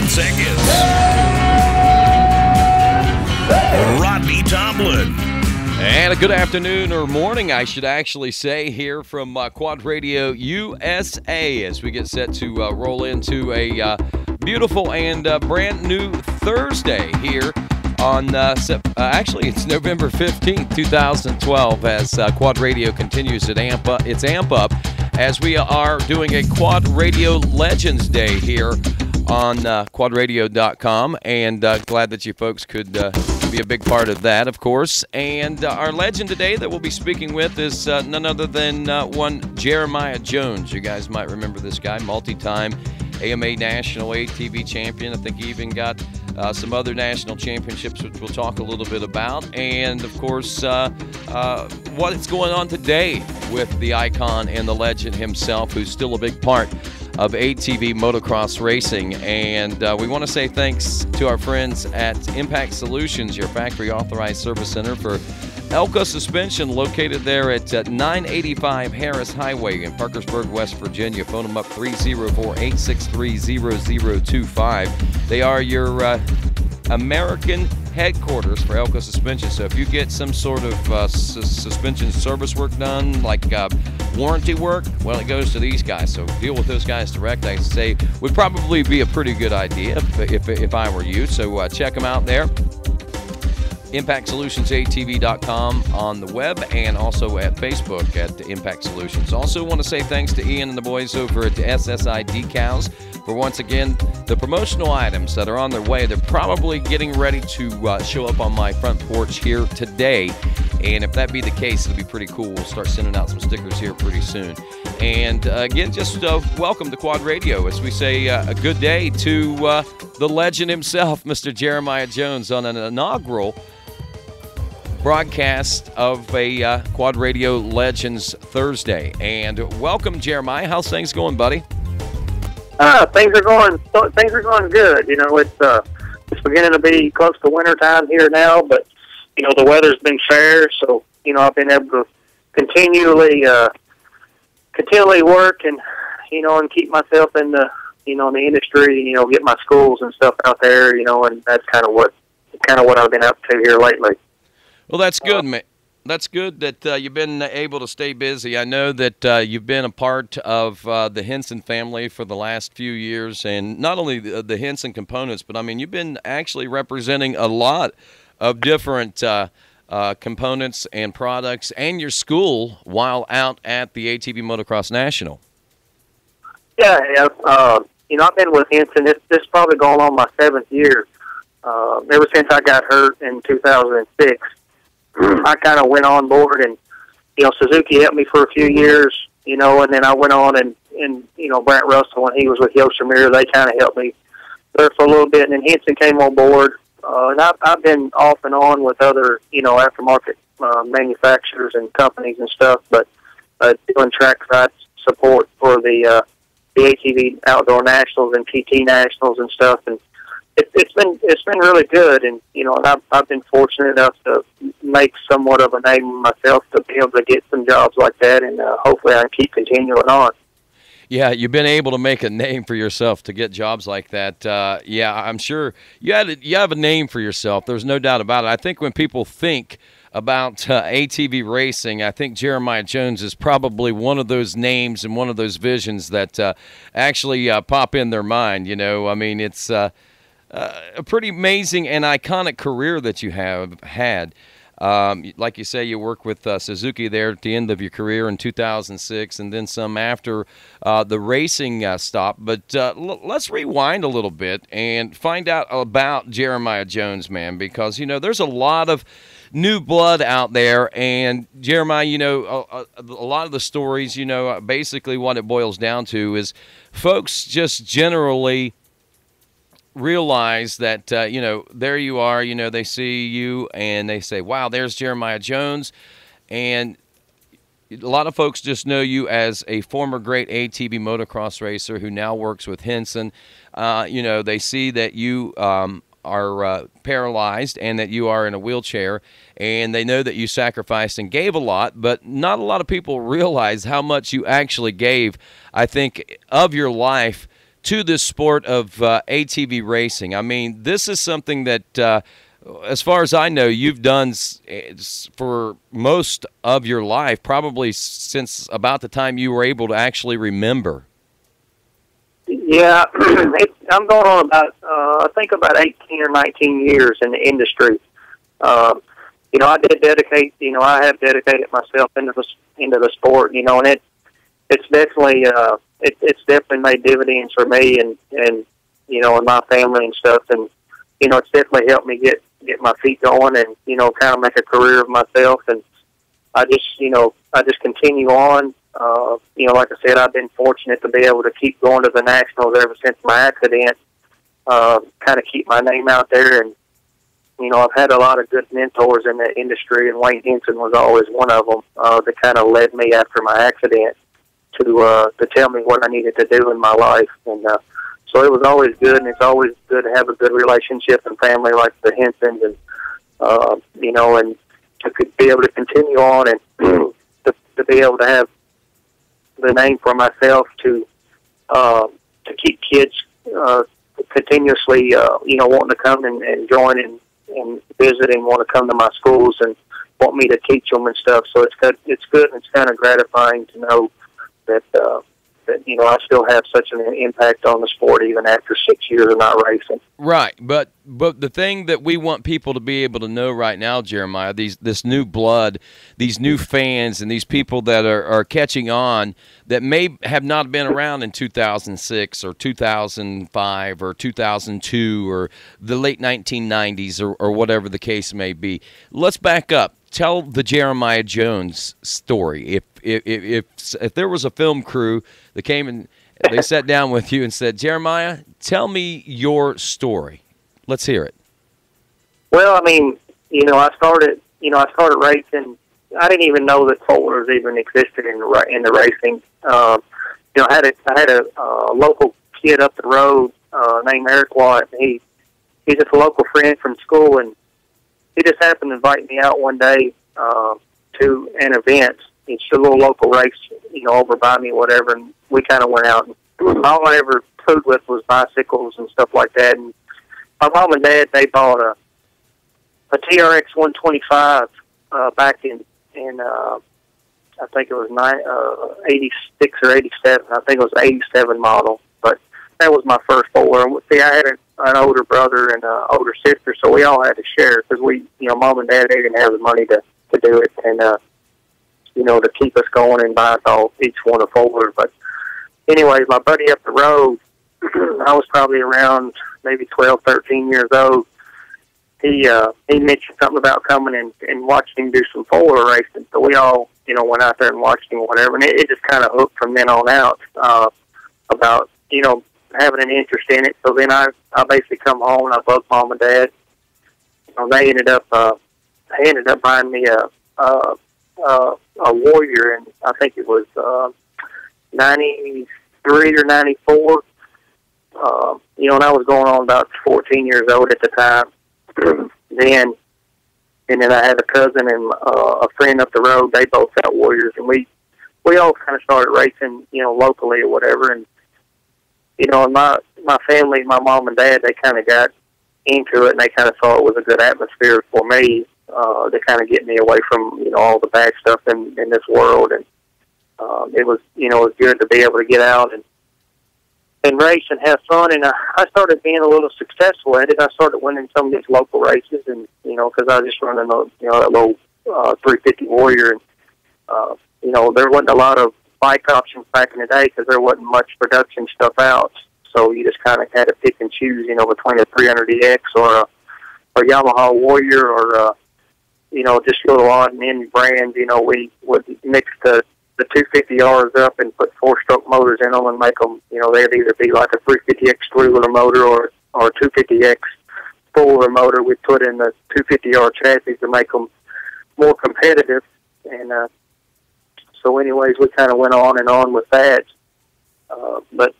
15 seconds. Rodney Tomlin. And a good afternoon, or morning, I should actually say, here from Quad Radio USA as we get set to roll into a beautiful and brand new Thursday here on, actually, it's November 15th, 2012, as Quad Radio continues its amp up as we are doing a Quad Radio Legends Day here on quadradio.com, and glad that you folks could be a big part of that, of course. And our legend today that we'll be speaking with is none other than one Jeremiah Jones. You guys might remember this guy, multi-time AMA National ATV champion. I think he even got some other national championships, which we'll talk a little bit about. And, of course, what's going on today with the icon and the legend himself, who's still a big part of ATV motocross racing. And we want to say thanks to our friends at Impact Solutions, your factory authorized service center for Elko Suspension, located there at 985 Harris Highway in Parkersburg, West Virginia. Phone them up 304-863-0025. They are your American headquarters for Elko Suspension. So if you get some sort of suspension service work done, like warranty work, well, it goes to these guys. So deal with those guys direct, I say, would probably be a pretty good idea if I were you. So check them out there. ImpactSolutionsATV.com on the web, and also at Facebook at Impact Solutions. Also want to say thanks to Ian and the boys over at SSI Decals for, once again, the promotional items that are on their way. They're probably getting ready to show up on my front porch here today, and if that be the case, it'll be pretty cool. We'll start sending out some stickers here pretty soon. And again, just welcome to Quad Radio, as we say a good day to the legend himself, Mr. Jeremiah Jones, on an inaugural broadcast of a Quad Radio Legends Thursday. And welcome, Jeremiah. How's things going, buddy? Things are going good. You know, it's beginning to be close to winter time here now, but you know, the weather's been fair, so you know, I've been able to continually work and you know, and keep myself in the in the industry. You know, get my schools and stuff out there. You know, and that's kind of what I've been up to here lately. Well, that's good, man. That's good that you've been able to stay busy. I know that you've been a part of the Henson family for the last few years, and not only the Henson components, but, I mean, you've been actually representing a lot of different components and products and your school while out at the ATV Motocross National. Yeah. You know, I've been with Henson. This is probably going on my 7th year. Ever since I got hurt in 2006. I kind of went on board, and you know, Suzuki helped me for a few years, you know, and then I went on and you know, Brant Russell, when he was with Yosemite, they kind of helped me there for a little bit, and then Henson came on board, and I've been off and on with other, you know, aftermarket manufacturers and companies and stuff, but doing trackside support for the ATV Outdoor Nationals and PT Nationals and stuff, and it's been really good, and you know, and I've been fortunate enough to make somewhat of a name myself to be able to get some jobs like that, and hopefully I can keep continuing on. Yeah, you've been able to make a name for yourself to get jobs like that. Yeah, I'm sure you have a name for yourself. There's no doubt about it. I think when people think about ATV racing, I think Jeremiah Jones is probably one of those names and one of those visions that actually pop in their mind. You know, I mean, it's a pretty amazing and iconic career that you have had. Like you say, you worked with Suzuki there at the end of your career in 2006, and then some after the racing stopped. But let's rewind a little bit and find out about Jeremiah Jones, man, because, you know, there's a lot of new blood out there. And, Jeremiah, you know, a lot of the stories, you know, basically what it boils down to is folks just generally realize that, you know, there you are, you know, they see you and they say, wow, there's Jeremiah Jones. And a lot of folks just know you as a former great ATV motocross racer who now works with Henson. You know, they see that you are paralyzed and that you are in a wheelchair, and they know that you sacrificed and gave a lot, but not a lot of people realize how much you actually gave, I think, of your life to this sport of ATV racing. I mean, this is something that, as far as I know, you've done for most of your life, probably since about the time you were able to actually remember. Yeah, I'm going on about, I think about 18 or 19 years in the industry. You know, I did dedicate, you know, I have dedicated myself into the sport, you know, and it's definitely, it's definitely made dividends for me and, you know, and my family and stuff. And, you know, it's definitely helped me get my feet going and, you know, kind of make a career of myself. And I just continue on. You know, like I said, I've been fortunate to be able to keep going to the Nationals ever since my accident, kind of keep my name out there. And, you know, I've had a lot of good mentors in the industry, and Wayne Henson was always one of them that kind of led me after my accident to tell me what I needed to do in my life. And so it was always good, and it's always good to have a good relationship and family like the Hensons, and, you know, and to be able to continue on and to be able to have the name for myself to keep kids continuously, you know, wanting to come and join and visit and want to come to my schools and want me to teach them and stuff. So it's good. It's good. And it's kind of gratifying to know that you know, I still have such an impact on the sport even after 6 years of not racing. Right, but the thing that we want people to be able to know right now, Jeremiah, this new blood, these new fans, and these people that are catching on that may have not been around in 2006 or 2005 or 2002 or the late 1990s or whatever the case may be. Let's back up. Tell the Jeremiah Jones story. If there was a film crew that came and they sat down with you and said, Jeremiah, tell me your story. Let's hear it. Well, I mean, you know, I started racing. I didn't even know that four-wheelers even existed in the racing. You know, I had a local kid up the road named Eric Watt. He's just a local friend from school, and he just happened to invite me out one day to an event. It's a little local race, you know, over by me, whatever, and we kind of went out. And all I ever food with was bicycles and stuff like that. And my mom and dad, they bought a TRX 125 back in I think it was 86 or 87. I think it was 87 model, but that was my first four-wheeler. See, I had an older brother and an older sister, so we all had to share because we, you know, mom and dad, they didn't have the money to do it, and you know, to keep us going and buy us all each one a four-wheeler. But anyways, my buddy up the road, I was probably around maybe 12, 13 years old. He mentioned something about coming and watching him do some four-wheeler racing. So we all, you know, went out there and watched him or whatever. And it just kind of hooked from then on out about, you know, having an interest in it. So then I basically come home and I bugged mom and dad. You know, they ended up buying me a Warrior, and I think it was 93 or 94. You know, and I was going on about 14 years old at the time. then I had a cousin and a friend up the road. They both got Warriors, and we all kind of started racing, you know, locally or whatever. And you know, my family, my mom and dad, they kind of got into it, and they kind of thought it was a good atmosphere for me to kind of get me away from, you know, all the bad stuff in this world. And it was, you know, it was good to be able to get out and race and have fun. And I started being a little successful at it. I started winning some of these local races, and you know, because I was just running that little 350 Warrior. And you know, there wasn't a lot of bike options back in the day because there wasn't much production stuff out. So you just kind of had to pick and choose, you know, between a 300EX or a Yamaha Warrior or you know, just little odd and end brands. You know, we would mix the 250Rs up and put four-stroke motors in them and make them, you know, they'd either be like a 350X three-wheeler motor or a 250X four-wheeler motor. We'd put in the 250R chassis to make them more competitive. And so anyways, we kind of went on and on with that. But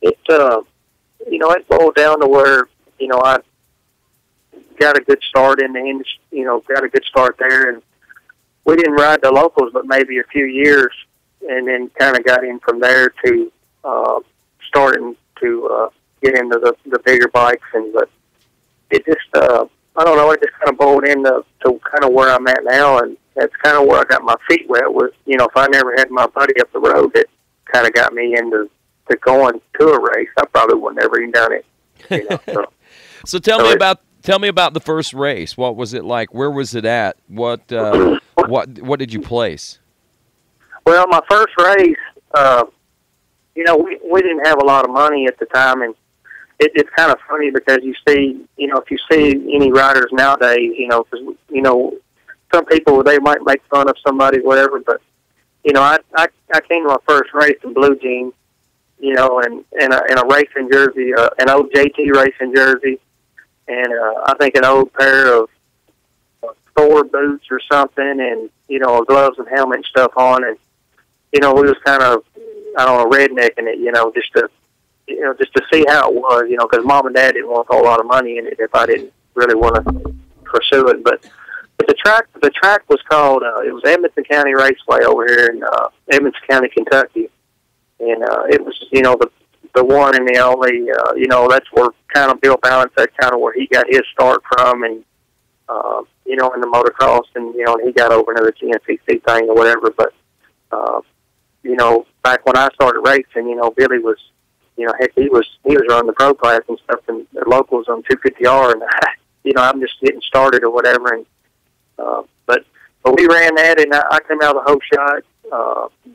it, you know, it boiled down to where, you know, I got a good start in the industry, you know, got a good start there. And we didn't ride the locals, but maybe a few years, and then kind of got in from there to starting to get into the bigger bikes, but it just I don't know, it just kind of boiled into kind of where I'm at now, and that's kind of where I got my feet wet with. If I never had my buddy up the road that kind of got me into going to a race, I probably would never even done it. So tell me about the first race. What was it like? Where was it at? What did you place? Well, my first race, we didn't have a lot of money at the time, and it's kind of funny because you see, if you see any riders nowadays, because, some people, they might make fun of somebody, whatever, but, I came to my first race in blue jeans, in a racing jersey, an old JT racing jersey, and I think an old pair of Thor boots or something, and, gloves and helmet and stuff on, and, we was kind of, I don't know, rednecking it, just to see how it was, because Mom and Dad didn't want a whole lot of money in it if I didn't really want to pursue it. But the track was called, it was Edmonson County Raceway over here in Edmonson County, Kentucky. And it was, the one and the only, that's where kind of Bill Balance, that's kind of where he got his start from, and, in the motocross, and, he got over into the GNCC thing or whatever. But, back when I started racing, Billy was, heck, he was running the pro class and stuff, and the locals on 250R, and I'm just getting started or whatever. And but we ran that, and I came out of the whole shot.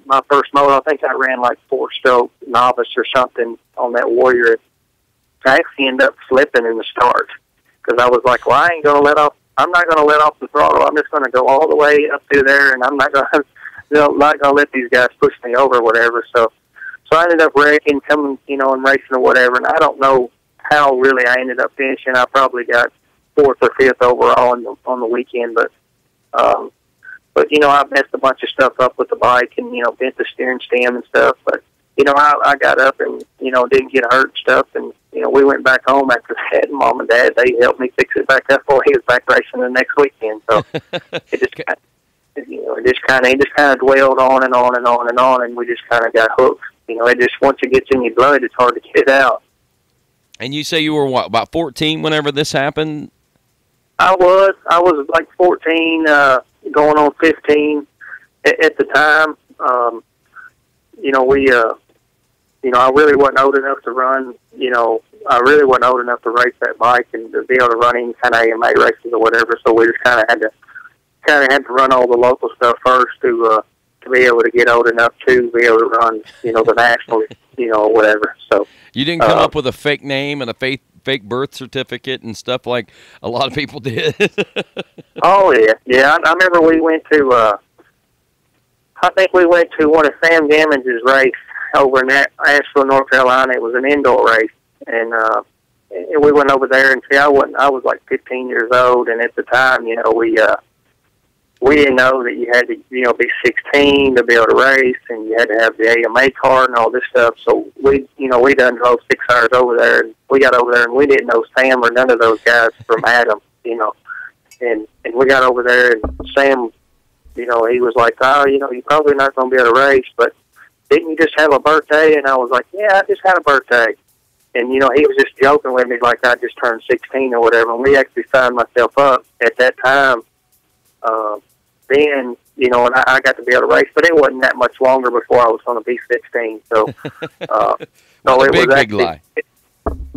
My first moto, I think I ran like 4-stroke novice or something on that Warrior. I actually ended up slipping in the start because I was like, well, I'm not going to let off the throttle. I'm just going to go all the way up through there, and I'm not going to, not going to let these guys push me over or whatever. So I ended up wrecking, coming, and racing or whatever, and I don't know how really I ended up finishing. I probably got 4th or 5th overall on the weekend, but I messed a bunch of stuff up with the bike and, bent the steering stem and stuff, but, I got up and, didn't get hurt and stuff, and, we went back home after that, and Mom and Dad, they helped me fix it back up while he was back racing the next weekend, so it just kind of, it just kind of dwelled on and on and on and on, and we just kind of got hooked. It just, once it gets in your blood, it's hard to get it out. And you say you were, what, about 14 whenever this happened? I was like 14, going on 15 at the time. I really wasn't old enough to run, I really wasn't old enough to race that bike and to be able to run any kind of AMA races or whatever, so we just kind of had to run all the local stuff first to be able to get old enough to be able to run, the nationals, or whatever. So you didn't come up with a fake name and a fake birth certificate and stuff like a lot of people did. Oh yeah. I remember we went to, I think we went to one of Sam Gammon's race over in Asheville, North Carolina. It was an indoor race, and we went over there. And see, I was like 15 years old, and at the time, we didn't know that you had to, be 16 to be able to race, and you had to have the AMA card and all this stuff. So we done drove 6 hours over there, and we got over there, and we didn't know Sam or none of those guys from Adam, and we got over there, and Sam, he was like, oh, you're probably not going to be able to race, but didn't you just have a birthday? And I was like, yeah, I just had a birthday. And, he was just joking with me like I just turned 16 or whatever, and we actually signed myself up at that time. Then, and I got to be able to race, but it wasn't that much longer before I was going to be 16. So, so it was actually, lie.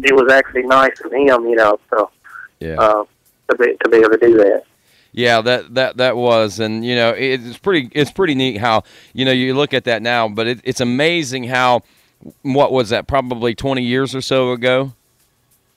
It was actually nice of him, so, yeah. To be able to do that. Yeah, that was, and it's pretty neat how you look at that now, but it's amazing how, what was that, probably 20 years or so ago?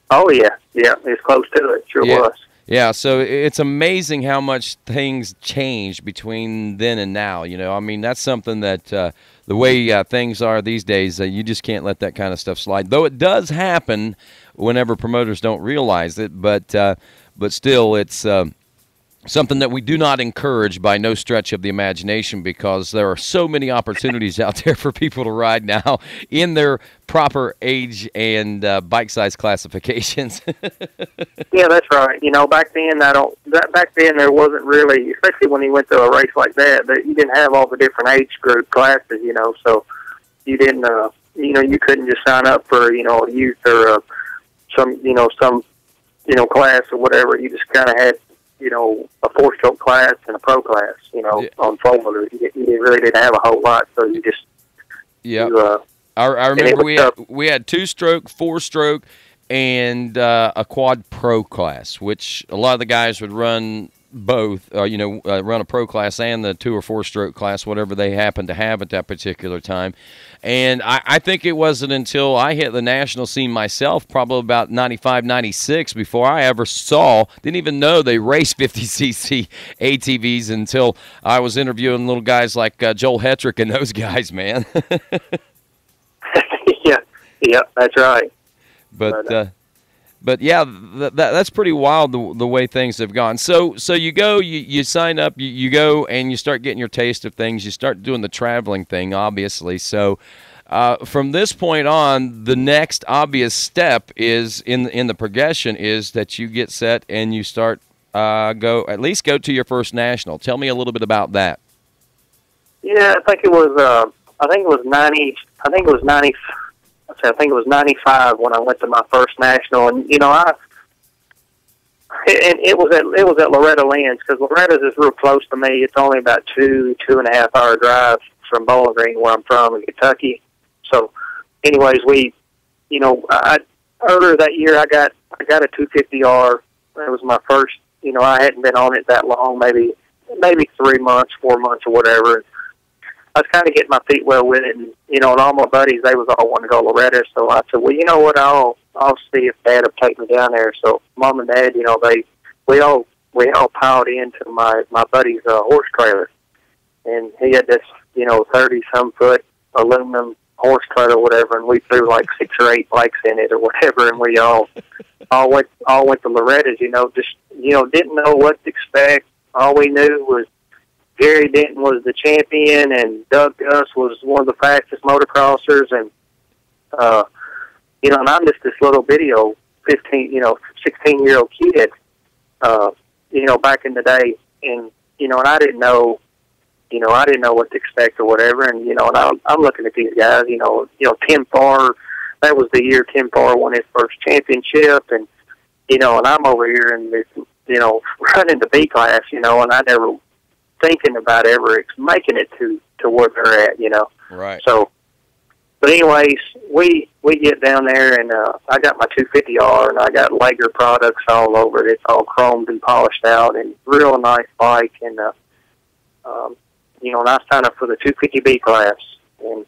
Oh yeah, it's close to it, sure was. Yeah, so it's amazing how much things changed between then and now. I mean, that's something that the way things are these days, you just can't let that kind of stuff slide. Though it does happen whenever promoters don't realize it, but still, it's something that we do not encourage by no stretch of the imagination, because there are so many opportunities out there for people to ride now in their proper age and bike size classifications. Yeah, that's right. Back then there wasn't really, especially when you went to a race like that you didn't have all the different age group classes. So you didn't. you couldn't just sign up for, a youth or some class or whatever. You just kind of had, a 4-stroke class and a pro class, on 4-wheelers. You really didn't have a whole lot, so you just, I remember we had 2-stroke, 4-stroke, and a quad pro class, which a lot of the guys would run both, run a pro class and the 2 or 4-stroke class, whatever they happened to have at that particular time. And I think it wasn't until I hit the national scene myself, probably about 95, 96, before I ever didn't even know they raced 50cc ATVs until I was interviewing little guys like Joel Hetrick and those guys, man. Yeah, that's right. But yeah, that's pretty wild the way things have gone. So you go, you sign up, you go, and you start getting your taste of things. You start doing the traveling thing, obviously. So from this point on, the next obvious step is in the progression is that you get set and you start go to your first national. Tell me a little bit about that. Yeah, I think it was 95 when I went to my first national, and it was at Loretta Lynn's, because Loretta's is real close to me. It's only about 2.5 hour drive from Bowling Green, where I'm from in Kentucky. So, anyways, earlier that year I got a 250R. That was my first. I hadn't been on it that long, maybe 3 months, 4 months, or whatever. I was kind of getting my feet well with it, and and all my buddies, they was all wanting to go Loretta. So I said, well, you know what, I'll see if Dad will take me down there. So Mom and Dad, we all piled into my buddy's horse trailer, and he had this 30-some foot aluminum horse trailer, or whatever, and we threw like 6 or 8 bikes in it or whatever, and we all went to Loretta's. Just didn't know what to expect. All we knew was Gary Denton was the champion, and Doug Gus was one of the fastest motocrossers, and and I'm just this little bitty old 16-year-old kid, back in the day, and and I didn't know, what to expect or whatever, and and I'm looking at these guys, Tim Farr, that was the year Tim Farr won his first championship, and and I'm over here and running the B class, and I never thinking about ever making it to where they're at, Right. So, but anyways, we get down there, and I got my 250R, and I got Lager products all over it. It's all chromed and polished out, and real nice bike. And and I signed up for the 250B class, and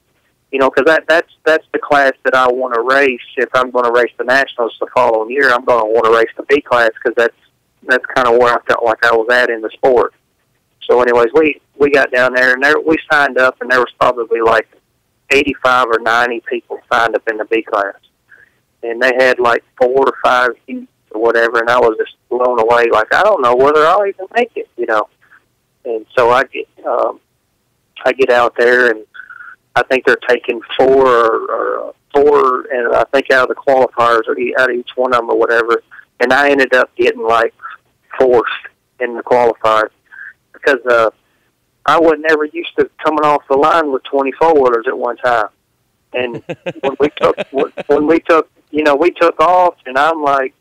because that's the class that I want to race. If I'm going to race the nationals the following year, I'm going to want to race the B class, because that's kind of where I felt like I was at in the sport. So anyways, we got down there, and we signed up, and there was probably like 85 or 90 people signed up in the B class. And they had like 4 or 5 heats or whatever, and I was just blown away. Like, I don't know whether I'll even make it, And so I get out there, and I think they're taking 4, and I think out of the qualifiers, or out of each one of them or whatever. And I ended up getting like 4th in the qualifiers, because I was never used to coming off the line with 24-wheelers at one time. And when we took off, and I'm like,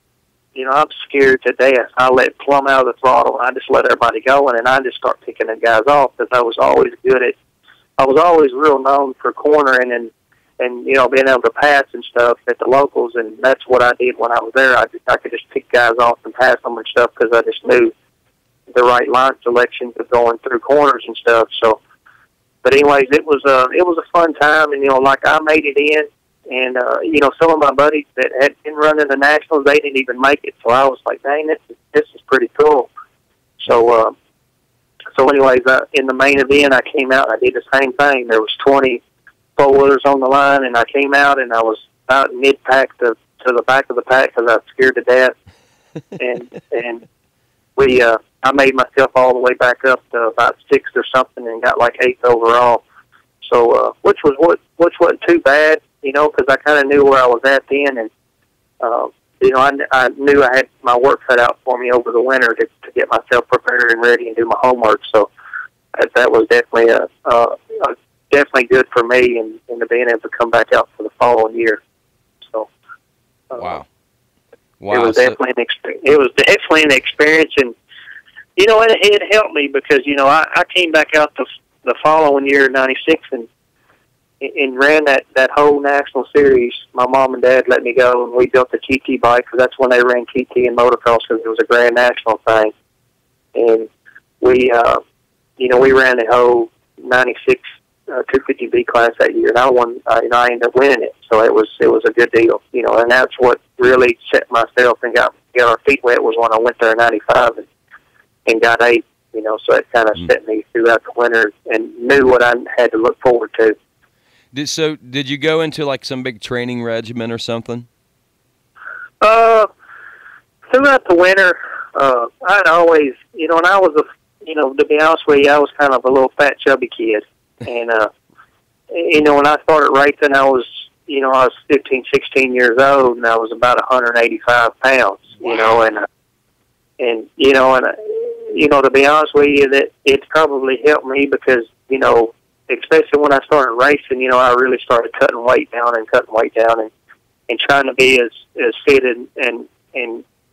I'm scared to death. I let plumb out of the throttle, and I just let everybody go, and I just start picking the guys off, because I was always real known for cornering and being able to pass and stuff at the locals, and that's what I did when I was there. I could just pick guys off and pass them and stuff, because I just knew the right line selections of going through corners and stuff. So, but anyways, it was a fun time, and like I made it in, and some of my buddies that had been running the nationals, they didn't even make it. So I was like, dang, this is pretty cool. So anyways, in the main event, I came out and I did the same thing. There was 20 four-wheelers on the line, and I came out, and I was about mid-pack to the back of the pack, because I was scared to death. and I made myself all the way back up to about 6th or something, and got like 8th overall. So, which wasn't too bad, because I kind of knew where I was at then, and I knew I had my work cut out for me over the winter to get myself prepared and ready and do my homework. So that was definitely definitely good for me and to being able to come back out for the following year. So, Wow. It was definitely an experience, and you know, it helped me because you know I came back out the following year, '96, and ran that whole national series. My mom and dad let me go, and we built the TT bike because that's when they ran TT and motocross because it was a grand national thing. And we, you know, we ran the whole '96 250B class that year, and I won. You know, I ended up winning it, so it was a good deal. You know, and that's what really set myself and got our feet wet was when I went there in '95 and got 8. You know, so it kind of set me throughout the winter and knew what I had to look forward to. Did you go into like some big training regimen or something? Throughout the winter, I'd always, you know, and I was you know, to be honest with you, I was kind of a little fat, chubby kid. And, you know, when I started racing, I was 15, 16 years old, and I was about 185 pounds, you know, and, you know, to be honest with you, that it's probably helped me because, you know, especially when I started racing, you know, I really started cutting weight down and trying to be as fit and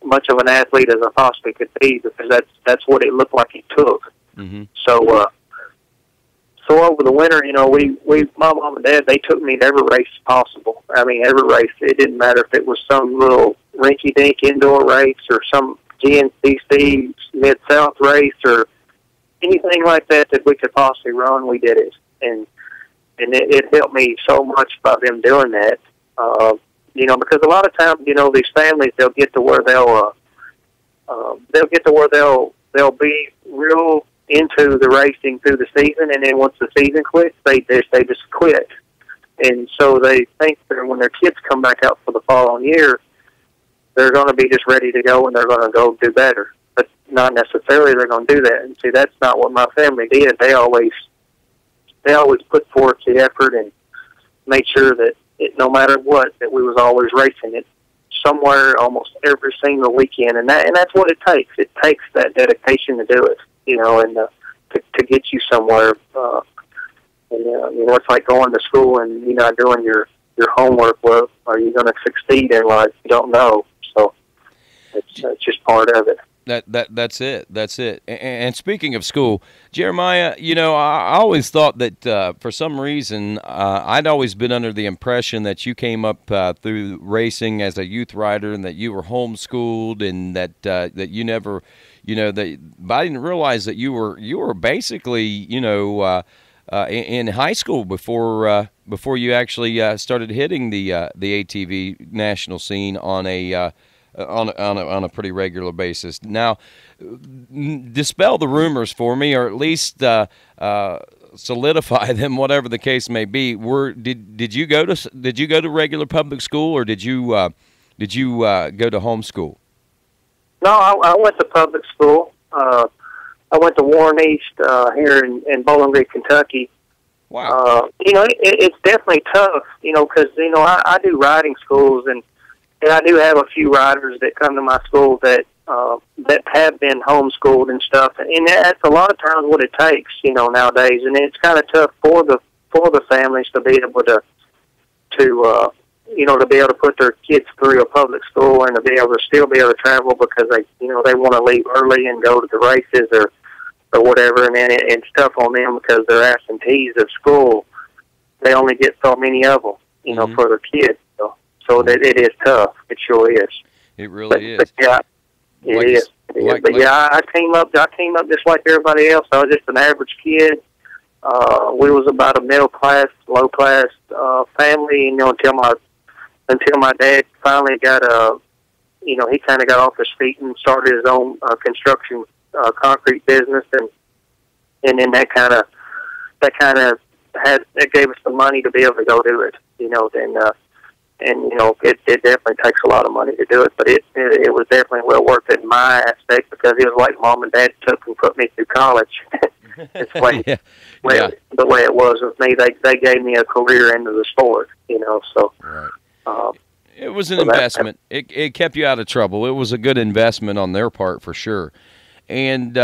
much of an athlete as I possibly could be because that's what it looked like it took. Mm-hmm. So over the winter, you know, my mom and dad, they took me to every race possible. I mean, every race. It didn't matter if it was some little rinky-dink indoor race or some GNCC Mid-South race or anything like that we could possibly run, we did it. And it helped me so much by them doing that. You know, because a lot of times, you know, these families, they'll get to where they'll be real into the racing through the season, and then once the season quits, they just quit. And so they think that when their kids come back out for the following year, they're going to be just ready to go and they're going to go do better. But not necessarily they're going to do that. And see, that's not what my family did. They always put forth the effort and made sure that no matter what, that we was always racing it somewhere almost every single weekend. And that's what it takes. It takes that dedication to do it, you know, and to get you somewhere. You know, it's like going to school and you're not doing your homework. Well, are you going to succeed in life? You don't know. So it's just part of it. That's it. And speaking of school, Jeremiah, you know, I always thought that for some reason I'd always been under the impression that you came up through racing as a youth rider and that you were homeschooled and that you never, you know, but I didn't realize that you were basically, you know, in high school before you actually started hitting the ATV national scene on a pretty regular basis. Now, dispel the rumors for me, or at least solidify them, whatever the case may be. Did you go to regular public school, or did you go to homeschool? No, I went to public school. I went to Warren East here in Bowling Green, Kentucky. Wow. You know, it's definitely tough. You know, because you know I do riding schools and I do have a few riders that come to my school that have been homeschooled and stuff, and that's a lot of times what it takes, you know, nowadays. And it's kind of tough for the families to be able to you know, to be able to put their kids through a public school and to be able to still be able to travel because they want to leave early and go to the races or whatever, and then it's tough on them because they're absentees of school. They only get so many of them, you know, for their kids. So that it is tough. It sure is. It really is. But yeah, it is. But yeah, I came up just like everybody else. I was just an average kid. We was about a middle class, low class family. You know, until my dad finally got you know, he kind of got off his feet and started his own construction concrete business, and then that kind of gave us the money to be able to go do it. You know, then. And, you know, it definitely takes a lot of money to do it, but it was definitely well worth it in my aspect because it was like Mom and Dad took and put me through college. It's the way it was with me. They gave me a career into the sport, you know, so. Right. It was an investment. It kept you out of trouble. It was a good investment on their part for sure. And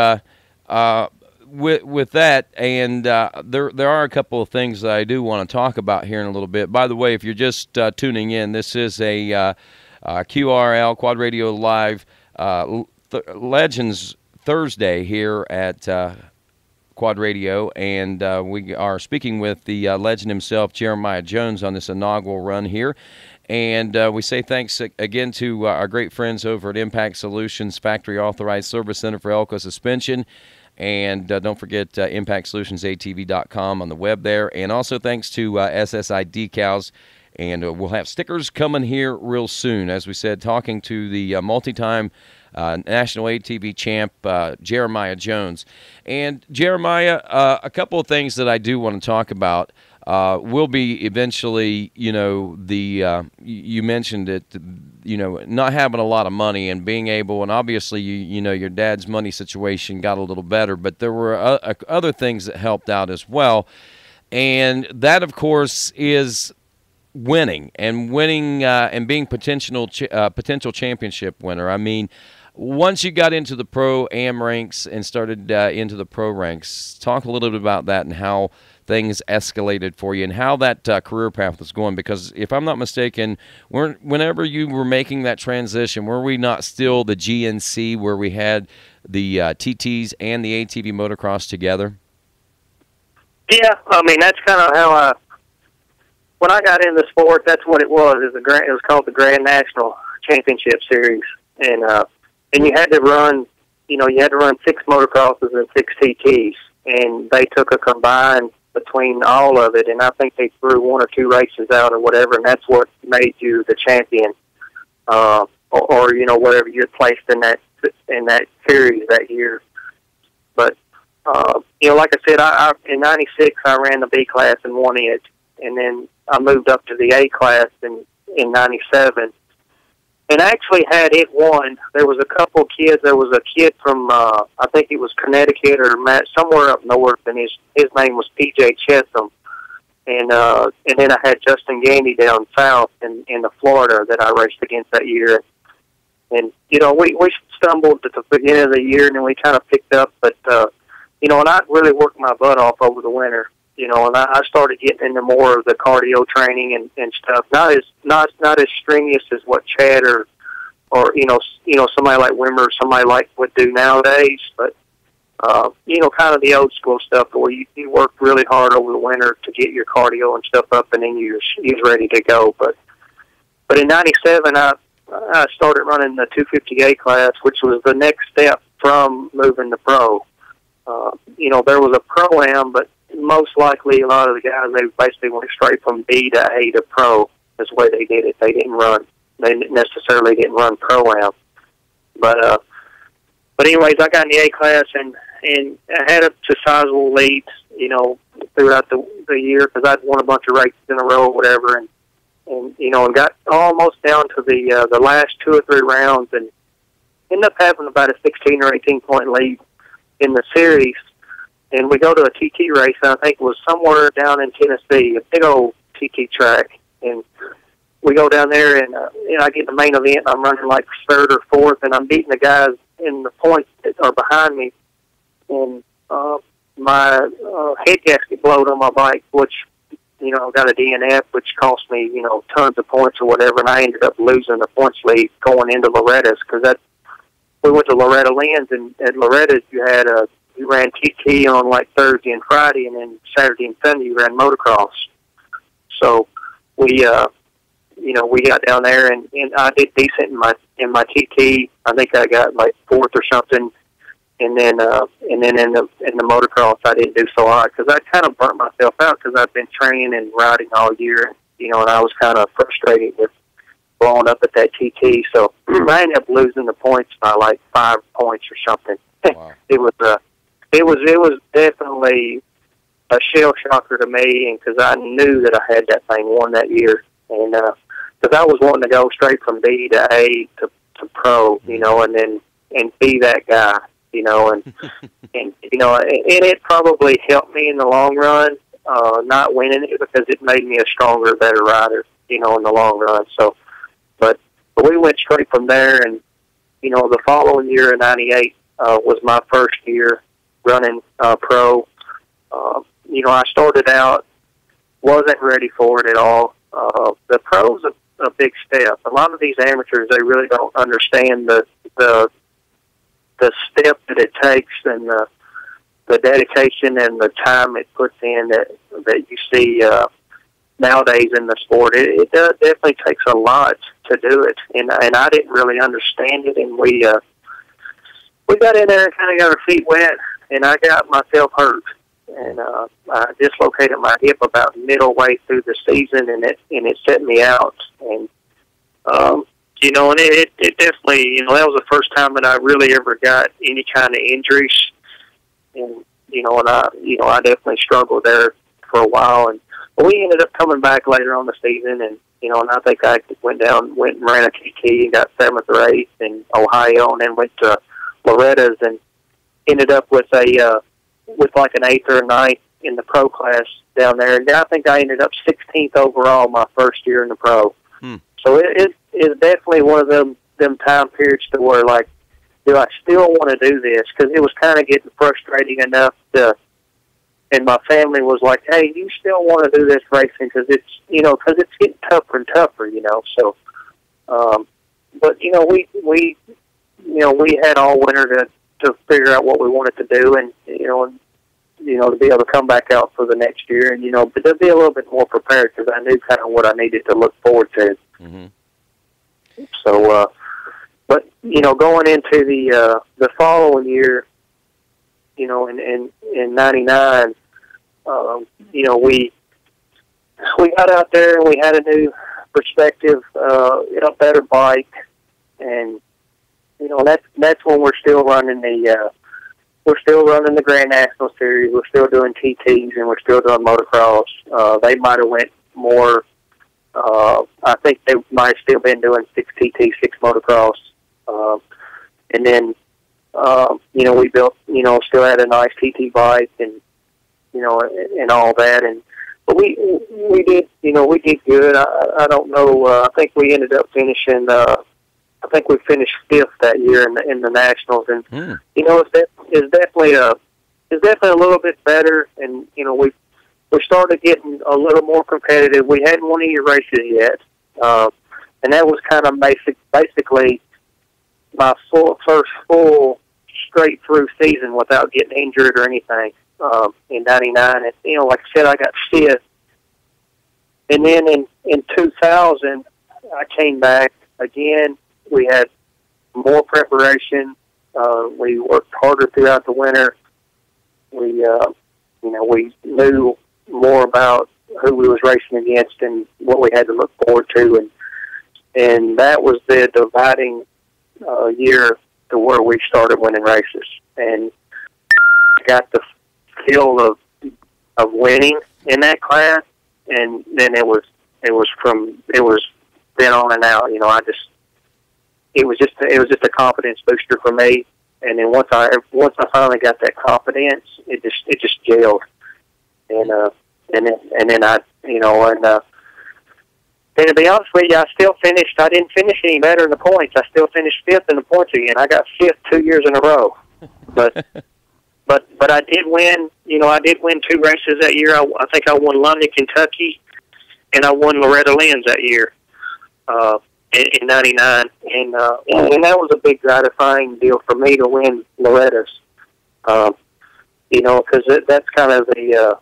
with that, and there are a couple of things that I do want to talk about here in a little bit. By the way, if you're just tuning in, this is a QRL Quad Radio Live Legends Thursday here at Quad Radio, and we are speaking with the legend himself, Jeremiah Jones, on this inaugural run here. And we say thanks again to our great friends over at Impact Solutions, Factory Authorized Service Center for Elko Suspension. And don't forget ImpactSolutionsATV.com on the web there. And also thanks to SSI Decals. And we'll have stickers coming here real soon. As we said, talking to the multi-time National ATV champ, Jeremiah Jones. And Jeremiah, a couple of things that I do want to talk about. Will be eventually, you know, you mentioned it, you know, not having a lot of money and being able, and obviously, you know, your dad's money situation got a little better, but there were other things that helped out as well. And that, of course, is winning and being potential championship winner. I mean, once you got into the pro-am ranks and started into the pro ranks, talk a little bit about that and how things escalated for you and how that career path was going. Because if I'm not mistaken, whenever you were making that transition, were we not still the GNC where we had the TTs and the ATV motocross together? Yeah, I mean, that's kind of how when I got into sport, that's what it was. It was called the Grand National Championship Series. And you had to run, you know, you had to run 6 motocrosses and 6 TTs. And they took a combined between all of it, and I think they threw 1 or 2 races out or whatever, and that's what made you the champion, or you know, whatever you're placed in that series that year. But you know, like I said, I in '96 I ran the B class and won it, and then I moved up to the A class in '97. And actually had it won. There was a couple kids. There was a kid from, I think it was Connecticut or somewhere up north, and his name was P.J. Chesham. And then I had Justin Gandy down south in the Florida that I raced against that year. And, you know, we stumbled at the beginning of the year, and then we kind of picked up. But, you know, and I really worked my butt off over the winter. You know, and I started getting into more of the cardio training and stuff. Not as strenuous as what Chad or you know somebody like Wimmer or somebody like would do nowadays. But you know, kind of the old school stuff where you work really hard over the winter to get your cardio and stuff up, and then you're ready to go. But in '97, I started running the 250A class, which was the next step from moving to pro. You know, there was a pro-am, but most likely a lot of the guys, they basically went straight from B to A to pro. That's the way they did it. They necessarily didn't run pro-am. But anyways, I got in the A class and I had up to sizable leads, you know, throughout the year, because I'd won a bunch of races in a row or whatever, and you know, and got almost down to the last 2 or 3 rounds, and ended up having about a 16 or 18 point lead in the series. And we go to a TT race, and I think it was somewhere down in Tennessee, a big old TT track. And we go down there, and I get the main event, and I'm running like 3rd or 4th, and I'm beating the guys in the points that are behind me. And my head gasket blowed on my bike, which, you know, got a DNF, which cost me, you know, tons of points or whatever, and I ended up losing the points lead going into Loretta's, because we went to Loretta Lynn's, and at Loretta's you ran TT on like Thursday and Friday, and then Saturday and Sunday you ran motocross. So we, you know, we got down there, and I did decent in my TT. I think I got like 4th or something, and then in the motocross I didn't do so hot, because I kind of burnt myself out, because I've been training and riding all year, you know, and I was kind of frustrated with blowing up at that TT. So I ended up losing the points by like 5 points or something. Wow. It was definitely a shell shocker to me, and because I knew that I had that thing won that year, and because I was wanting to go straight from B to A to pro, you know, and be that guy, you know, and you know, and it probably helped me in the long run, not winning it, because it made me a stronger, better rider, you know, in the long run. So, but we went straight from there, and you know, the following year in '98 was my first year running pro. I started out, wasn't ready for it at all. The pro's a big step. A lot of these amateurs, they really don't understand the step that it takes and the dedication and the time it puts in that you see nowadays in the sport. It definitely takes a lot to do it, and I didn't really understand it, and we got in there and kind of got our feet wet, and I got myself hurt, and I dislocated my hip about middle way through the season, and it set me out, and and it definitely, that was the first time that I really ever got any kind of injuries, and I definitely struggled there for a while, but we ended up coming back later on the season, and and I think I went and ran a TT and got 7th or 8th in Ohio, and then went to Loretta's and ended up with like an 8th or 9th in the pro class down there, and I think I ended up 16th overall my first year in the pro. So it is definitely one of them time periods to where, like, do I still want to do this? Because it was kind of getting frustrating enough and my family was like, hey, you still want to do this racing because it's getting tougher and tougher, So, but we had all winter to figure out what we wanted to do, and to be able to come back out for the next year, and but to be a little bit more prepared because I knew kind of what I needed to look forward to. Mm-hmm. So, but going into the following year, in '99, we got out there and we had a new perspective, a better bike, and that's when we're still running the Grand National Series. We're still doing TTs and we're still doing motocross. They might have went more. I think they might have still been doing 6 TT, 6 motocross. And then, we built, still had a nice TT bike and, and all that. But we did, we did good. I don't know. I think we ended up finishing, I think we finished 5th that year in the Nationals. And, it's definitely a little bit better. And, we started getting a little more competitive. We hadn't won any races yet. And that was kind of basically my first full straight through season without getting injured or anything in '99. And like I said, I got 5th. And then in 2000, I came back again. We had more preparation. We worked harder throughout the winter. We knew more about who we was racing against and what we had to look forward to, and that was the dividing year to where we started winning races, and got the feel of winning in that class, and then it was then on and out. It was just a confidence booster for me, and then once I finally got that confidence, it just gelled. And then I, and to be honest with you, I didn't finish any better in the points. I still finished 5th in the points again. I got 5th 2 years in a row. But I did win, I did win 2 races that year. I think I won London, Kentucky, and I won Loretta Lynn's that year, in '99. And that was a big gratifying deal for me to win Loretta's, because that's kind of the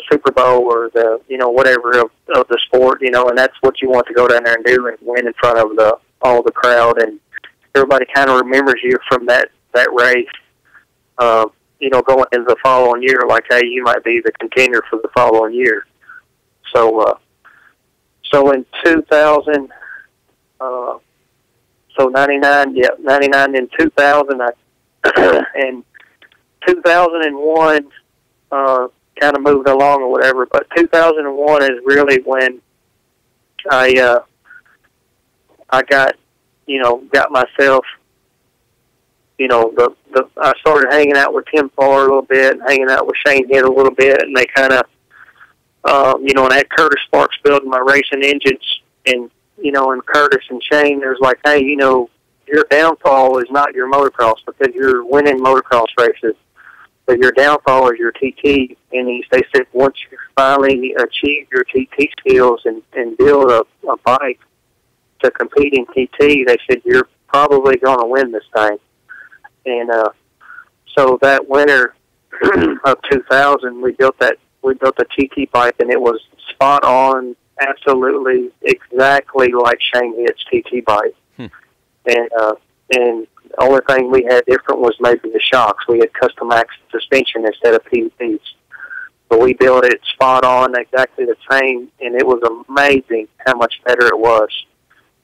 Super Bowl or the whatever of the sport, and that's what you want to go down there and do and win in front of all the crowd, and everybody kind of remembers you from that race. Going into the following year, like, hey, you might be the contender for the following year. So in 2000, 99 and 2000, and 2001. Kind of moved along or whatever, but 2001 is really when I got myself, I started hanging out with Tim Farr a little bit, hanging out with Shane Hitt a little bit, and they kind of, and I had Curtis Sparks building my racing engines, and, and Curtis and Shane, there's like, hey, your downfall is not your motocross, because you're winning motocross races. But your downfall is your TT. And they said once you finally achieve your TT skills and build a bike to compete in TT, they said you're probably going to win this thing. And so that winter of 2000, we built a TT bike, and it was spot on, absolutely exactly like Shane Hitt's TT bike. And the only thing we had different was maybe the shocks. We had custom axle suspension instead of PVs. But we built it spot on, exactly the same, and it was amazing how much better it was.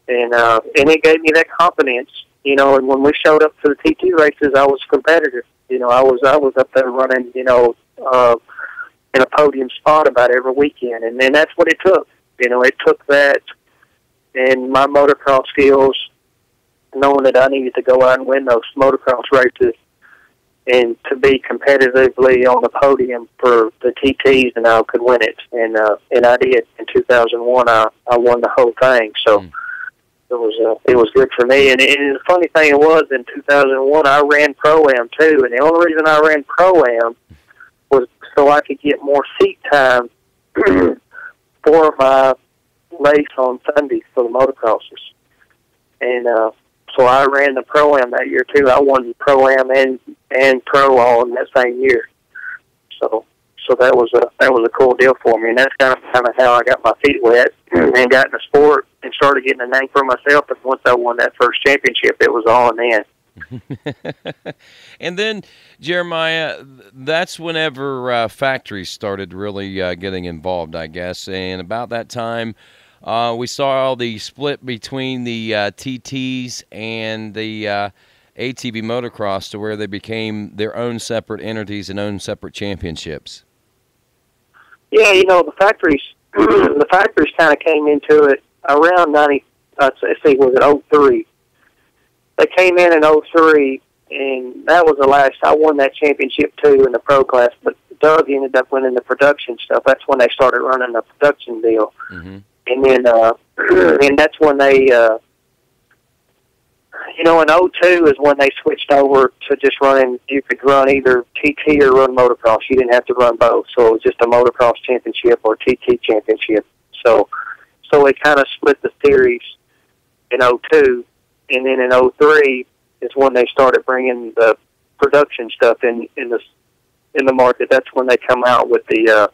And it gave me that confidence, you know. And when we showed up to the TT races, I was competitive. You know, I was up there running, you know, in a podium spot about every weekend, and then that's what it took. You know, it took that and my motocross skills, knowing that I needed to go out and win those motocross races and to be competitively on the podium for the TTs, and I could win it. And I did. In 2001, I won the whole thing. So it was good for me. And the funny thing was, in 2001, I ran Pro-Am too. And the only reason I ran Pro-Am was so I could get more seat time for my race on Sundays for the motocrossers. And so I ran the Pro-Am that year too. I won Pro-Am and Pro all in that same year. So that was a cool deal for me, and that's kind of how I got my feet wet and got in the sport and started getting a name for myself. And once I won that first championship, it was all in. And then, Jeremiah, that's whenever factories started really getting involved, I guess. And about that time, we saw the split between the TTs and the ATV motocross, to where they became their own separate entities and own separate championships. Yeah, you know, the factories kind of came into it around 90. Let's see, was it 03? They came in 03, and that was the last. I won that championship too in the pro class, but Doug ended up winning the production stuff. That's when they started running the production deal. Mm-hmm. And then, and that's when they, you know, in 02 is when they switched over to just running. You could run either TT or run motocross. You didn't have to run both. So it was just a motocross championship or TT championship. So they kind of split the series in 02, and then in 03 is when they started bringing the production stuff in the market. That's when they come out with the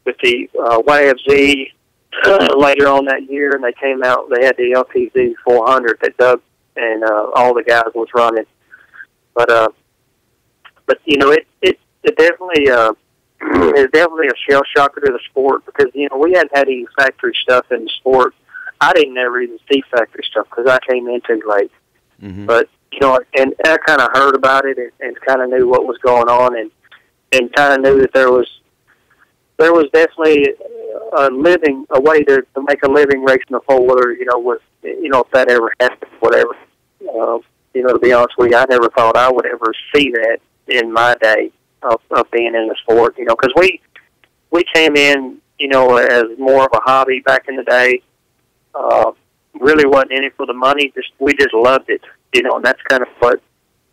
YFZ. Later on that year, and they came out. They had the LPZ 400 that Doug and all the guys was running. But you know, it definitely is definitely a shell shocker to the sport, because you know we hadn't had any factory stuff in the sport. I didn't ever even see factory stuff because I came in too late. Mm-hmm. But you know, and I kind of heard about it and kind of knew what was going on, and kind of knew that there was definitely a way to make a living racing a four-wheeler, you know, with, you know, if that ever happened, whatever. You know, to be honest with you, I never thought I would ever see that in my day of being in the sport, you know, because we came in, you know, as more of a hobby back in the day. Really wasn't in it for the money. We just loved it, you know, and that's kind of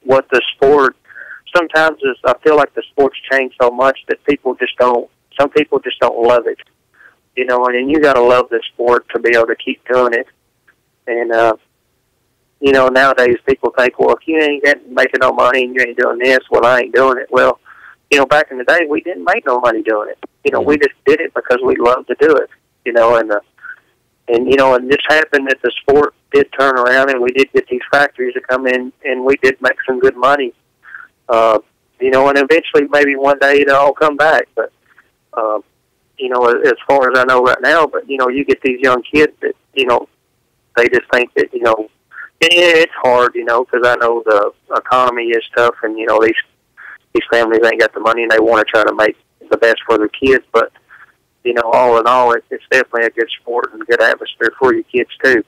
what the sport sometimes is. I feel like the sport's changed so much that some people just don't love it, you know, and you got to love the sport to be able to keep doing it. And, you know, nowadays people think, well, if you ain't making no money and you ain't doing this, well, I ain't doing it. Well, you know, back in the day, we didn't make no money doing it. You know, we just did it because we loved to do it, you know, and you know, and this happened that the sport did turn around and we did get these factories to come in and we did make some good money, you know, and eventually maybe one day it'll all come back. But, you know, as far as I know right now, but, you know, you get these young kids that, you know, they just think that, you know, it's hard, you know, because I know the economy is tough and, you know, these families ain't got the money and they want to try to make the best for their kids. But, you know, all in all, it's definitely a good sport and good atmosphere for your kids, too.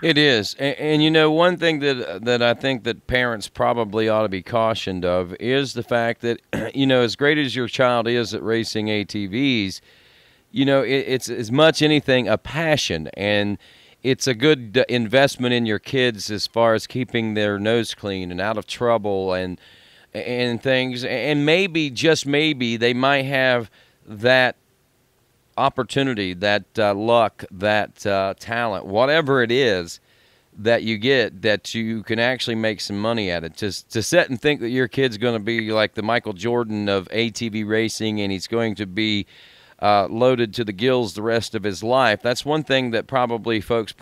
It is. And you know, one thing that I think that parents probably ought to be cautioned of is the fact that, you know, as great as your child is at racing ATVs, you know, it's as much anything a passion. And it's a good investment in your kids as far as keeping their nose clean and out of trouble and things. And maybe, just maybe, they might have that opportunity, that luck, that talent, whatever it is that you get, that you can actually make some money at it. Just to sit and think that your kid's going to be like the Michael Jordan of ATV racing, and he's going to be loaded to the gills the rest of his life. That's one thing that folks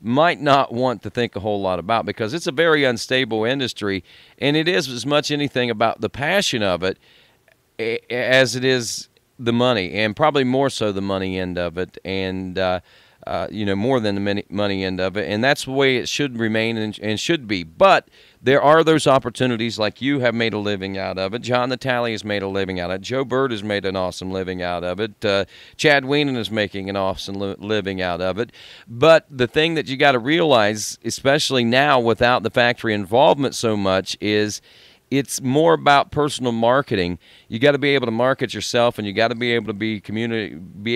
might not want to think a whole lot about, because it's a very unstable industry, and it is as much anything about the passion of it as it is the money, and probably more so the money end of it, and more than the money end of it. And that's the way it should remain and should be. But there are those opportunities, like you have made a living out of it. John Natale has made a living out of it. Joe Bird has made an awesome living out of it. Chad Weenan is making an awesome living out of it. But the thing that you got to realize, especially now without the factory involvement so much, is it's more about personal marketing. You got to be able to market yourself, and you got to be able to be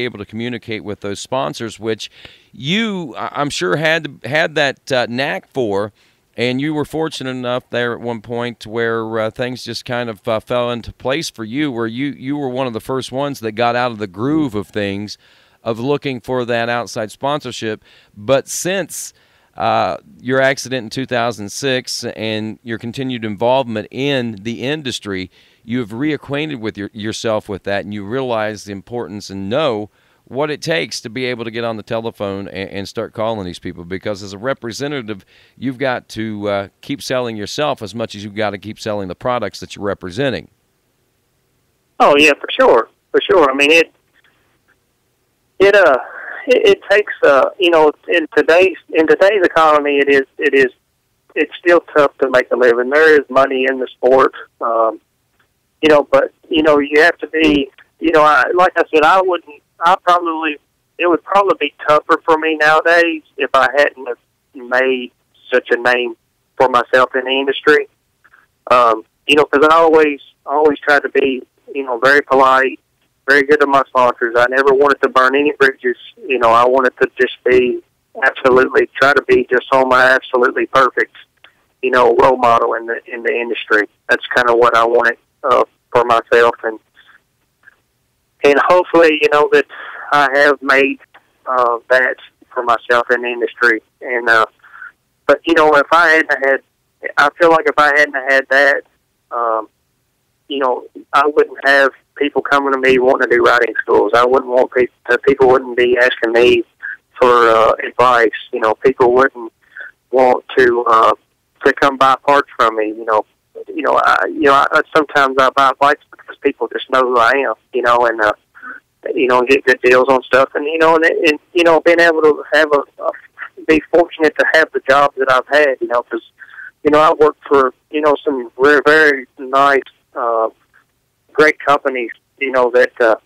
able to communicate with those sponsors, which you, I'm sure, had that knack for. And you were fortunate enough there at one point where things just kind of fell into place for you, where you were one of the first ones that got out of the groove of things, of looking for that outside sponsorship. But since your accident in 2006 and your continued involvement in the industry, you have reacquainted with yourself with that, and you realize the importance and know what it takes to be able to get on the telephone and start calling these people. Because as a representative, you've got to keep selling yourself as much as you've got to keep selling the products that you're representing. Oh yeah, for sure. I mean, it takes in today's economy, it's still tough to make a living. There is money in the sport, but you have to be, like I said, it would probably be tougher for me nowadays if I hadn't have made such a name for myself in the industry. Because I always try to be, very polite, very good to my sponsors. I never wanted to burn any bridges. I wanted to just try to be just on my absolutely perfect, role model in the industry. That's kind of what I wanted for myself, and hopefully, that I have made that for myself in the industry. And but if I hadn't had that, I wouldn't have people coming to me wanting to do riding schools. I wouldn't want people wouldn't be asking me for advice. People wouldn't want to come buy parts from me. Sometimes I buy bikes because people just know who I am. And get good deals on stuff, and being able to be fortunate to have the jobs that I've had. Because I worked for some very, very nice, great companies. That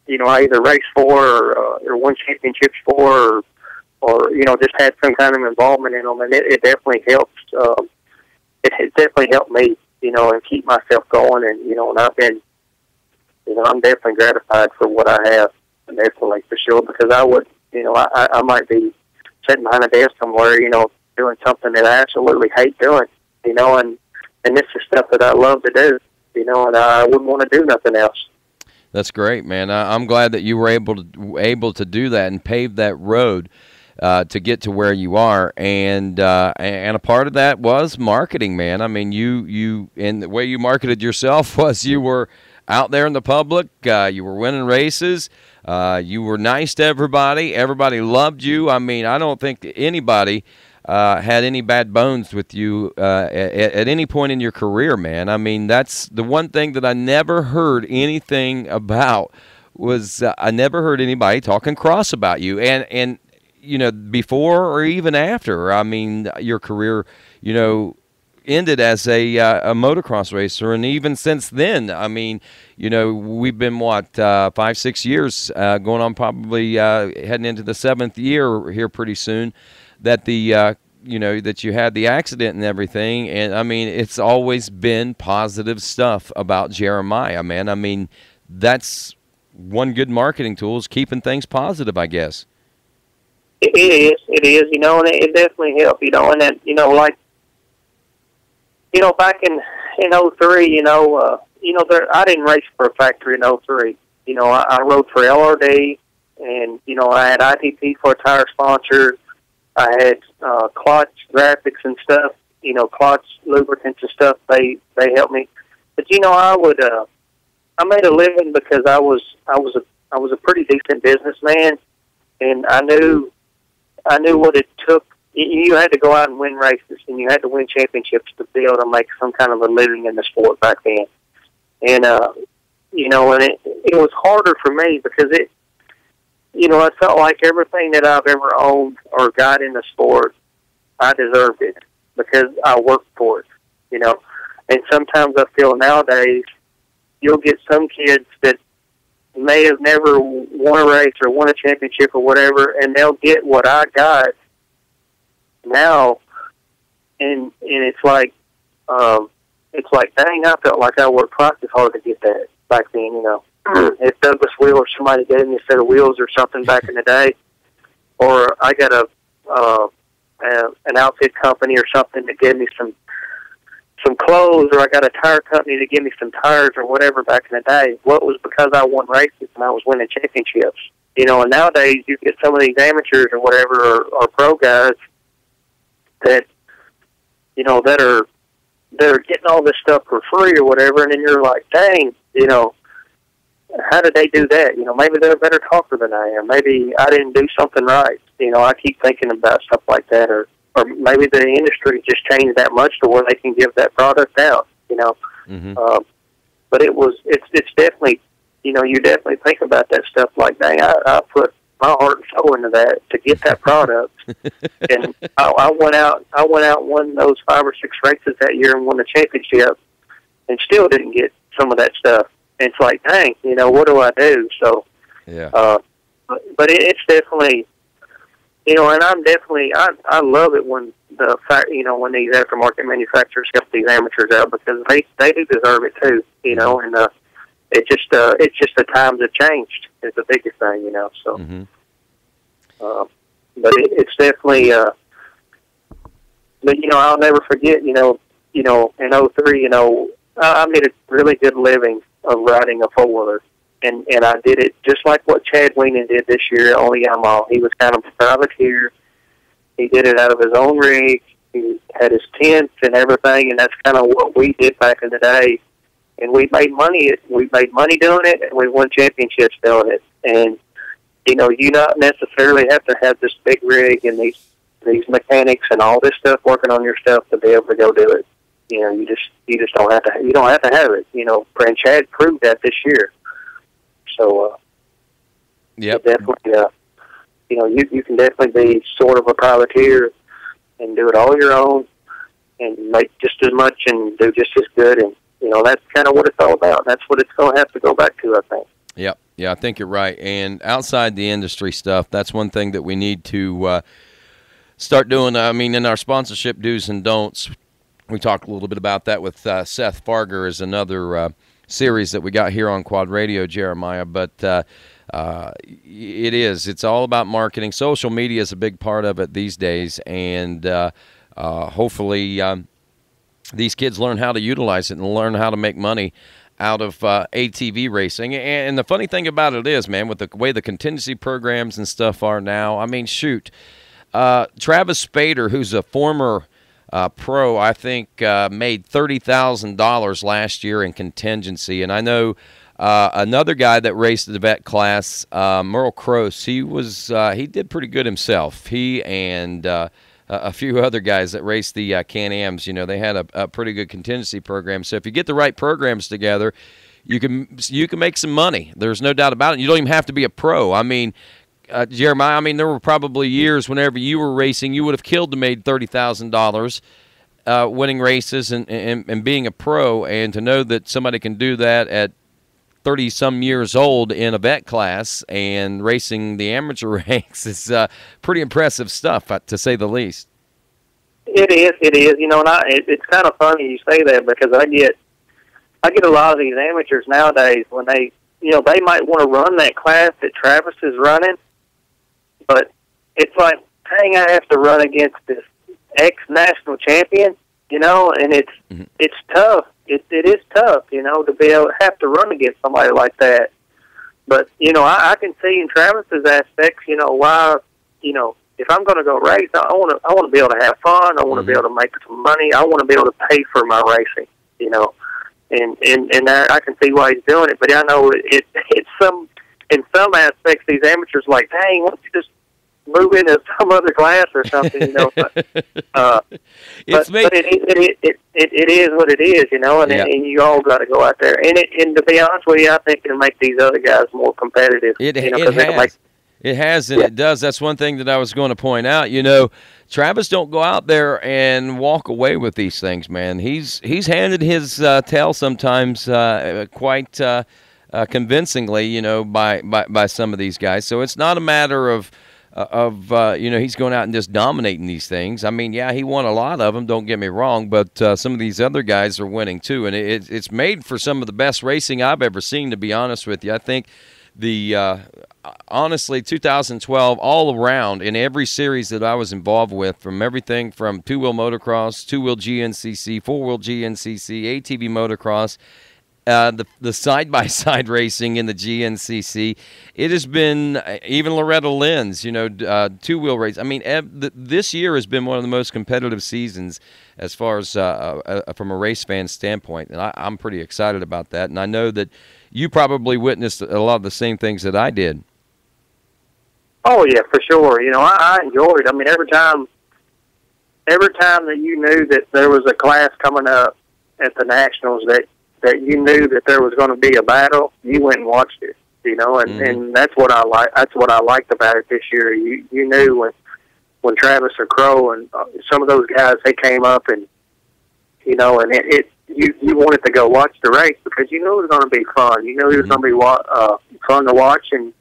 I either raced for or won championships for, or just had some kind of involvement in them, and it definitely helps. It definitely helped me, and keep myself going, and I've been. I'm definitely gratified for what I have, definitely, for sure, because I would, I might be sitting behind a desk somewhere, doing something that I absolutely hate doing, and this is stuff that I love to do, and I wouldn't want to do nothing else. That's great, man. I'm glad that you were able to do that and pave that road to get to where you are, and a part of that was marketing, man. I mean, you and the way you marketed yourself was you were out there in the public, you were winning races, you were nice to everybody, everybody loved you. I mean, I don't think anybody had any bad bones with you at any point in your career, man. I mean, that's the one thing that I never heard anything about, was I never heard anybody talking cross about you, and before or even after. I mean, your career, ended as a motocross racer, and even since then, I mean, we've been 5-6 years, going on probably heading into the 7th year here pretty soon, that that you had the accident and everything, and I mean, it's always been positive stuff about Jeremiah, man. I mean, that's one good marketing tool, is keeping things positive, I guess. It is, and it definitely helped, and that, like, back in '03, I didn't race for a factory in '03. I rode for LRD, and, I had ITP for a tire sponsor. I had Klotz graphics and stuff, Klotz lubricants and stuff. They helped me. But, I made a living because I was a pretty decent businessman, and I knew what it took. You had to go out and win races, and you had to win championships to be able to make some kind of a living in the sport back then. And, and it was harder for me because I felt like everything that I've ever owned or got in the sport, I deserved it because I worked for it, And sometimes I feel nowadays you'll get some kids that may have never won a race or won a championship or whatever, and they'll get what I got now, and it's like, dang, I felt like I worked twice as hard to get that back then, If Douglas Wheel or somebody gave me a set of wheels or something back in the day, or I got an outfit company or something that gave me some clothes, or I got a tire company to give me some tires or whatever back in the day. Well, it was because I won races and I was winning championships. And nowadays you get some of these amateurs or whatever, or pro guys that, that are getting all this stuff for free or whatever, and then you're like, dang, how did they do that? Maybe they're a better talker than I am. Maybe I didn't do something right. I keep thinking about stuff like that, or maybe the industry just changed that much to where they can give that product out, Mm-hmm. But it's definitely, you definitely think about that stuff like, dang, I put my heart and soul into that to get that product. And I went out and won those 5 or 6 races that year and won the championship and still didn't get some of that stuff. And it's like, dang, what do I do? So, yeah. But it's definitely, and I'm definitely, I love it when when these aftermarket manufacturers help these amateurs out, because they do deserve it too, and it's just the times have changed is the biggest thing, so. Mm-hmm. But it's definitely, but I'll never forget, in '03, I made a really good living of riding a 4-wheeler. And I did it just like what Chad Weenan did this year on the Yamaha. He was kind of a privateer. He did it out of his own rig. He had his tents and everything, and that's kind of what we did back in the day. And we made money. We made money doing it, and we won championships doing it. And you not necessarily have to have this big rig and these mechanics and all this stuff working on your stuff to be able to go do it. You just don't have to. You don't have to have it. And Chad proved that this year. So, yep. Definitely, you can definitely be sort of a privateer and do it all your own and make just as much and do just as good. And, that's kind of what it's all about. That's what it's going to have to go back to, I think. Yep. Yeah, I think you're right. And outside the industry stuff, that's one thing that we need to start doing. I mean, in our sponsorship do's and don'ts, we talked a little bit about that with Seth Farger is another series that we got here on Quad Radio, Jeremiah, but it's all about marketing. Social media is a big part of it these days, and hopefully these kids learn how to utilize it and learn how to make money out of ATV racing. And the funny thing about it is, man, with the way the contingency programs and stuff are now, I mean, shoot, Travis Spader, who's a former pro, I think, made $30,000 last year in contingency. And I know another guy that raced the vet class, Merle Cross, he did pretty good himself. He and a few other guys that raced the Can-Ams, they had a pretty good contingency program. So if you get the right programs together, you can make some money. There's no doubt about it. You don't even have to be a pro. I mean, Jeremiah, there were probably years whenever you were racing, you would have killed to made $30,000 winning races and being a pro, and to know that somebody can do that at 30-some years old in a vet class and racing the amateur ranks is pretty impressive stuff, to say the least. It is. And it's kind of funny you say that, because I get a lot of these amateurs nowadays when they might want to run that class that Travis is running, but it's like, dang, I have to run against this ex-national champion, you know, and it's tough. It is tough, you know, to be able to have to run against somebody like that. But, you know, I can see in Travis's aspects, you know, why, you know, if I'm going to go race, I want to be able to have fun. I want to be able to make some money. I want to be able to pay for my racing, you know. And I can see why he's doing it. But I know it's in some aspects, these amateurs like, dang, why don't you just move into some other class or something, you know. But it is what it is, you know, and, and you all got to go out there. And to be honest with you, I think it'll make these other guys more competitive. It has, and it does. That's one thing that I was going to point out. You know, Travis don't go out there and walk away with these things, man. He's handed his tail sometimes quite convincingly, you know, by some of these guys. So it's not a matter of you know, he's going out and just dominating these things. I mean, yeah, he won a lot of them, don't get me wrong, but some of these other guys are winning too, and it's made for some of the best racing I've ever seen, to be honest with you. I think honestly, 2012 all around in every series that I was involved with, from everything from two-wheel motocross, two-wheel GNCC, four-wheel GNCC, ATV motocross, the side-by-side racing in the GNCC. It has been even Loretta Lynn's, you know, two-wheel race. I mean, this year has been one of the most competitive seasons as far as from a race fan standpoint, and I'm pretty excited about that. And I know that you probably witnessed a lot of the same things that I did. Oh yeah, for sure. You know, I enjoyed. I mean, every time that you knew that there was a class coming up at the Nationals that you knew that there was going to be a battle, you went and watched it. You know, and that's what I like. That's what I liked about it this year. You knew when Travis or Crow and some of those guys, they came up, and you know, and you wanted to go watch the race because you knew it was going to be fun. You knew it was going to be fun to watch, and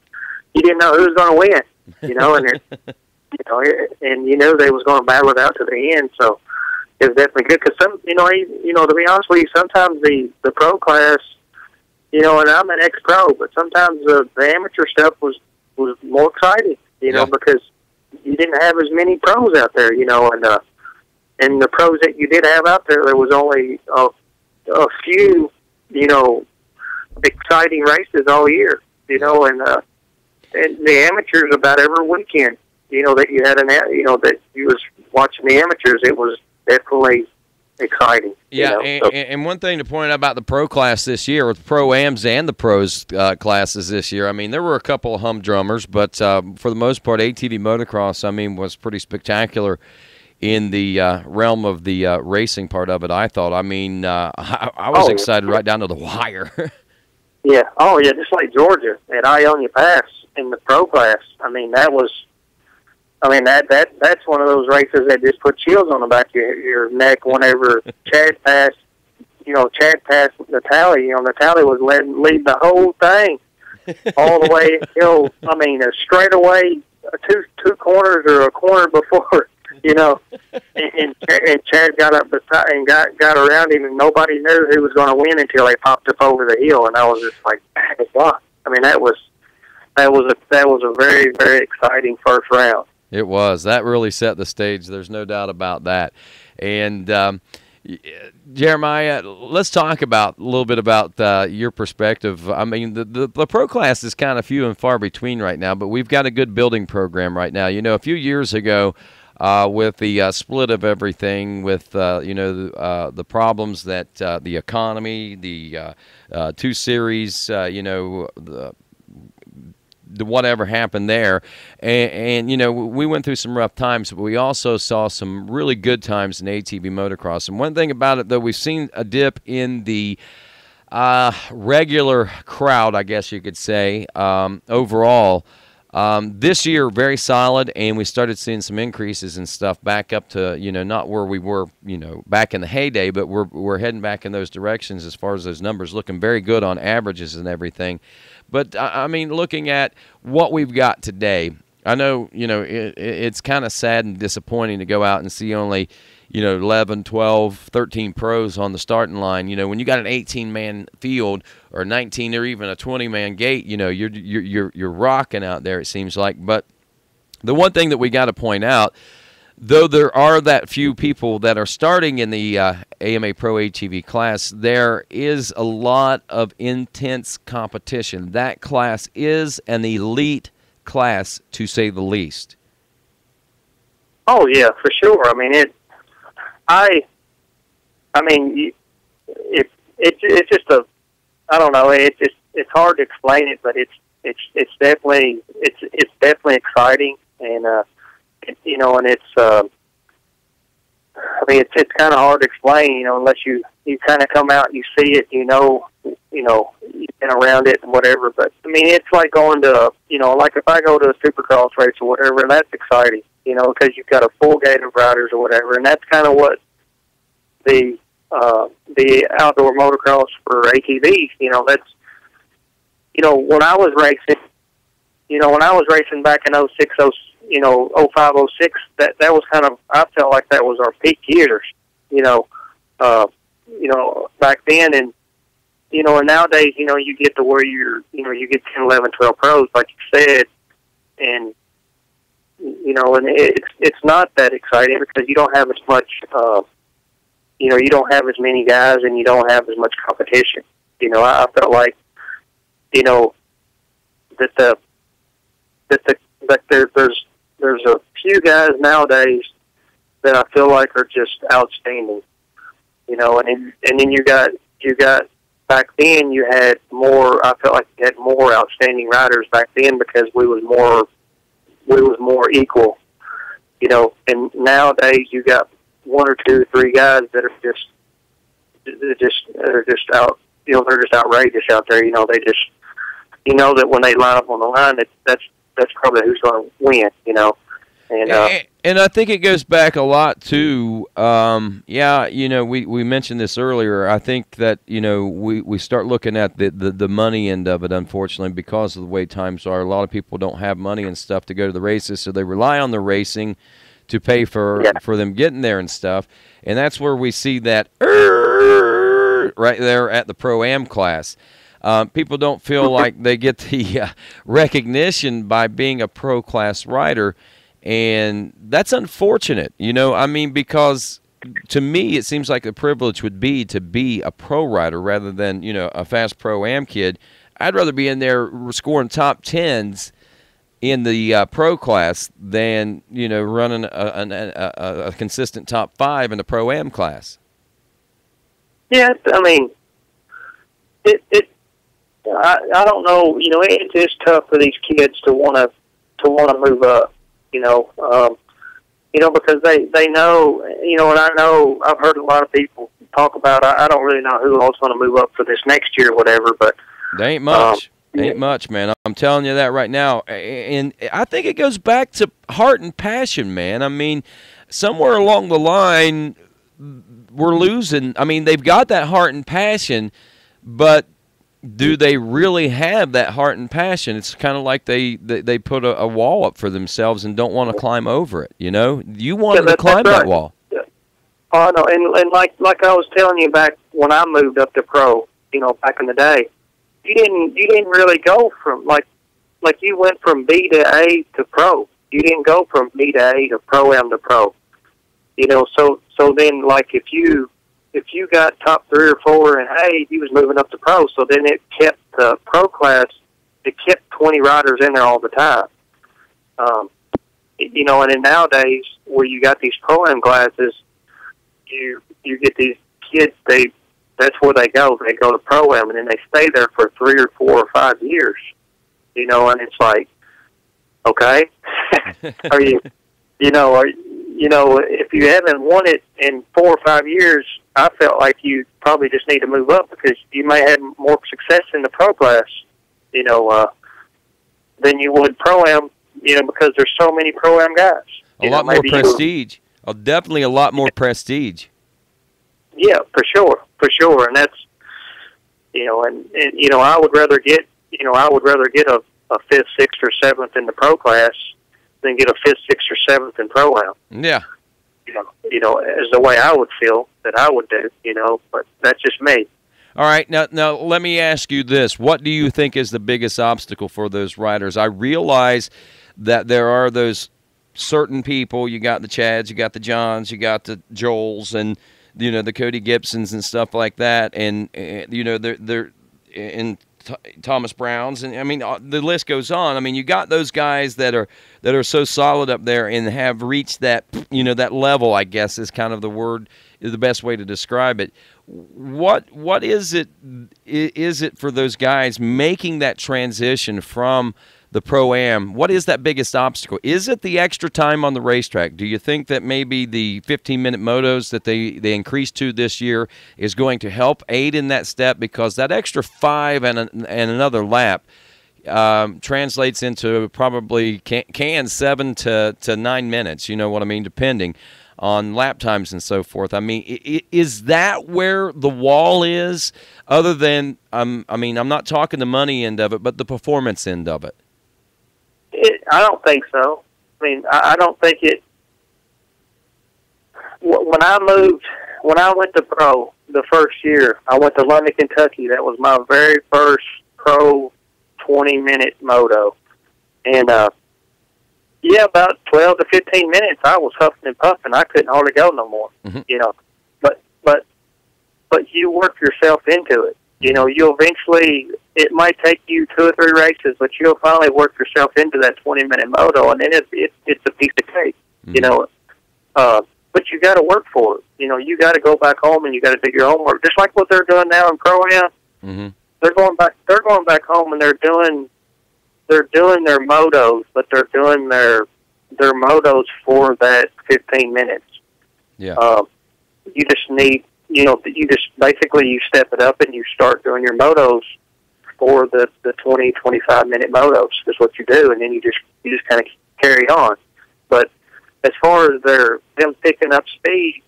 you didn't know who was going to win. You know, and you know they was going to battle it out to the end. So it was definitely good because to be honest with you, sometimes the pro class, you know, and I'm an ex-pro, but sometimes the amateur stuff was more exciting, you know, because you didn't have as many pros out there, you know, and the pros that you did have out there was only a few, you know, exciting races all year, you know, and the amateurs about every weekend, you know, that you had that you was watching the amateurs, it was definitely exciting. Yeah, you know? And one thing to point out about the pro class this year, with pro-ams and the pros classes this year, I mean, there were a couple of humdrummers, but for the most part, ATV motocross, I mean, was pretty spectacular in the realm of the racing part of it, I thought. I mean, I was excited right down to the wire. Yeah. Oh, yeah, just like Georgia at Ionia Pass in the pro class. I mean, that's one of those races that just put chills on the back of your neck whenever Chad passed Natalie. You know, Natalie was lead the whole thing all the way until, I mean, a straightaway, two corners or a corner before, you know, and Chad got up beside and got around him, and nobody knew who was going to win until they popped up over the hill, and I was just like, God. I mean, that was a very, very exciting first round. It was. That really set the stage. There's no doubt about that. And Jeremiah, let's talk a little bit about your perspective. I mean, the pro class is kind of few and far between right now, but we've got a good building program right now. You know, a few years ago, with the split of everything, with the problems that the economy, the 2 series, the whatever happened there, and you know, we went through some rough times, but we also saw some really good times in ATV motocross. And one thing about it, though, we've seen a dip in the regular crowd, I guess you could say, overall. This year, very solid, and we started seeing some increases and stuff back up to, you know, not where we were, you know, back in the heyday, but we're heading back in those directions as far as those numbers, looking very good on averages and everything. But, I mean, looking at what we've got today, I know, you know, it's kind of sad and disappointing to go out and see only, you know, 11, 12, 13 pros on the starting line. You know, when you got an 18-man field or 19 or even a 20-man gate, you know, you're rocking out there, it seems like. But The one thing that we got to point out, though there are that few people that are starting in the AMA Pro ATV class, there is a lot of intense competition. That class is an elite class, to say the least. Oh yeah, for sure. I mean it's just a, I don't know. It's hard to explain it, but it's definitely exciting, and you know, and it's I mean it's kind of hard to explain, you know, unless you kind of come out and you see it, you know, you've been around it and whatever. But I mean, it's like going to, you know, like if I go to a Supercross race or whatever, and that's exciting, you know, because you've got a full gate of riders or whatever, and that's kind of what the outdoor motocross for ATVs, you know, that's, you know, when I was racing back in 06, you know, 05, 06, that was kind of, I felt like that was our peak years, you know, back then. And, you know, and nowadays, you know, you get to where you get 10, 11, 12 pros, like you said, and, you know, and it's not that exciting because you don't have as much, you know, you don't have as many guys and you don't have as much competition. You know, I felt like, you know, that there's a few guys nowadays that I feel like are just outstanding. You know, and then you got back then you had more. I felt like you had more outstanding riders back then because we was more equal. You know, and nowadays you got one or two, three guys that are just out. You know, they're just outrageous out there. You know, they just, you know, that when they line up on the line, that's probably who's going to win. You know, and I think it goes back a lot to, yeah, you know, we mentioned this earlier. I think that, you know, we start looking at the money end of it, unfortunately, because of the way times are. A lot of people don't have money and stuff to go to the races, so they rely on the racing to pay for them getting there and stuff. And that's where we see that right there at the Pro-Am class. People don't feel like they get the recognition by being a pro-class rider, and that's unfortunate, you know. I mean, because to me it seems like the privilege would be to be a pro rider rather than, you know, a fast Pro-Am kid. I'd rather be in there scoring top tens in the pro class than, you know, running a consistent top 5 in the Pro-Am class. Yeah, I mean, I don't know. You know, it's just tough for these kids to want to move up. You know, because they know. You know, and I know I've heard a lot of people talk about. I don't really know who else going to move up for this next year or whatever, but there ain't much. Ain't much, man. I'm telling you that right now. And I think it goes back to heart and passion, man. I mean, somewhere along the line, we're losing. I mean, they've got that heart and passion, but do they really have that heart and passion? It's kind of like they put a wall up for themselves and don't want to climb over it, you know? You wanted to climb that wall. Yeah. Oh, no, and like I was telling you back when I moved up to pro, you know, back in the day, you didn't really go from, like you went from B to A to pro. You didn't go from B to A to Pro-Am to pro. You know, so then, like, if you got top 3 or 4 and A, you was moving up to pro, so then it kept the pro class, it kept 20 riders in there all the time. You know, and then nowadays, where you got these Pro-Am classes, you get these kids, that's where they go. They go to Pro-Am, and then they stay there for 3 or 4 or 5 years. You know, and it's like, okay, if you haven't won it in 4 or 5 years, I felt like you probably just need to move up because you may have more success in the pro class, you know, than you would Pro-Am, you know, because there's so many Pro-Am guys. A lot more prestige. Definitely a lot more prestige. Yeah, for sure, and that's, you know, and you know, I would rather get a 5th, 6th, or 7th in the pro class than get a 5th, 6th, or 7th in Pro-Am. Yeah. You know, as the way I would feel that I would do, you know, but that's just me. All right, now let me ask you this. What do you think is the biggest obstacle for those riders? I realize that there are those certain people. You got the Chads, you got the Johns, you got the Joels, and the Cody Gibsons and stuff like that, and they're in Thomas Browns, and I mean the list goes on. I mean, you got those guys that are so solid up there and have reached that that level, I guess is kind of the best way to describe it. What is it for those guys making that transition from the Pro-Am? What is that biggest obstacle? Is it the extra time on the racetrack? Do you think that maybe the 15-minute motos that they increased to this year is going to help aid in that step? Because that extra 5 and another lap translates into probably 7 to 9 minutes, you know what I mean, depending on lap times and so forth. I mean, is that where the wall is, other than, I'm not talking the money end of it, but the performance end of it? I don't think so. I mean, I don't think it. When I went to pro the first year, I went to London, Kentucky. That was my very first pro 20-minute moto. And, about 12 to 15 minutes, I was huffing and puffing. I couldn't hardly go no more, But you work yourself into it. You'll eventually, it might take you 2 or 3 races, but you'll finally work yourself into that 20-minute moto, and then it's a piece of cake, but you got to work for it. You got to go back home and you got to do your homework, just like what they're doing now in Pro-Am. Mm-hmm. They're going back home and they're doing their motos, but they're doing their motos for that 15 minutes. Yeah. You just need. You just basically you step it up and you start doing your motos for the 20, 25-minute motos is what you do, and then you just kind of carry on. But as far as them picking up speed,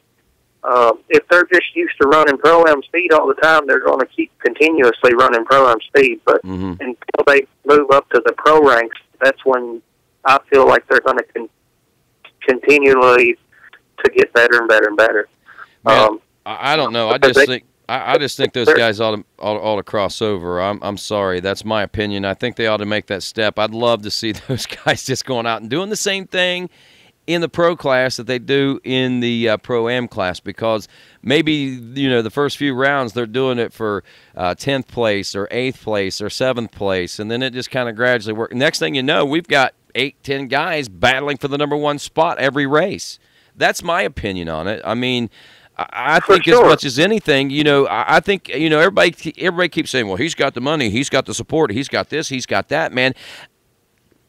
if they're just used to running Pro-Am speed all the time, they're going to keep continuously running Pro-Am speed. But until they move up to the pro ranks, that's when I feel like they're going to continually to get better and better and better. Man, I don't know. I just think those guys ought to cross over. I'm sorry, that's my opinion. I think they ought to make that step. I'd love to see those guys just going out and doing the same thing in the pro class that they do in the Pro-Am class, because maybe the first few rounds they're doing it for 10th place or 8th place or 7th place, and then it just kind of gradually works. Next thing you know, we've got 8-10 guys battling for the #1 spot every race. That's my opinion on it. I mean, I think as much as anything, I think, everybody keeps saying, well, he's got the money, he's got the support, he's got this, he's got that, man.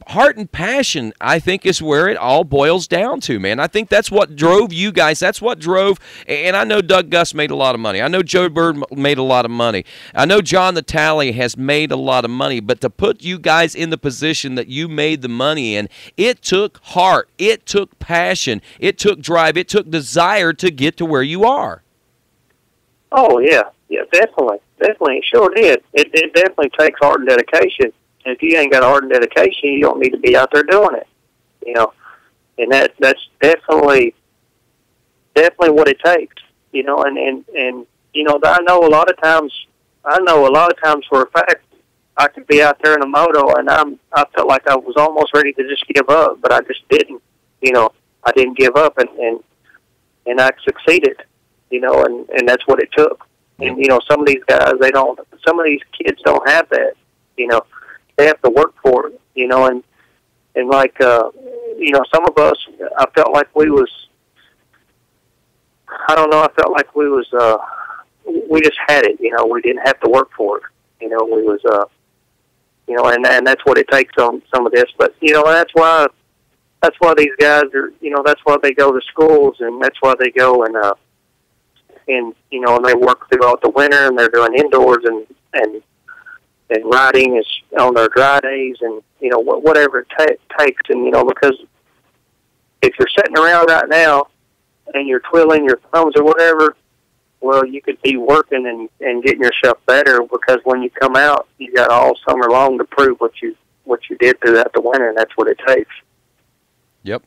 Heart and passion, I think, is where it all boils down to, man. I think that's what drove you guys. That's what drove, and I know Doug Gus made a lot of money. I know Joe Bird made a lot of money. I know John the Tally has made a lot of money, but to put you guys in the position that you made the money in, it took heart, it took passion, it took drive, it took desire to get to where you are. Oh, yeah, definitely. It sure did. It definitely takes heart and dedication. And if you ain't got heart and dedication, you don't need to be out there doing it, And that's definitely what it takes, And I know a lot of times for a fact I could be out there in a moto and I felt like I was almost ready to just give up, but I just didn't. I didn't give up, and I succeeded. And that's what it took. And some of these guys, some of these kids don't have that. They have to work for it, and like, some of us, I felt like we just had it, we didn't have to work for it, we was, and that's what it takes on some of this, but, that's why these guys are, that's why they go to schools, and that's why they go and they work throughout the winter, and they're doing indoors and riding is on their dry days, and whatever it takes, and because if you're sitting around right now and you're twiddling your thumbs or whatever, well, you could be working and getting yourself better, because when you come out, you got all summer long to prove what you did throughout the winter, and that's what it takes. Yep,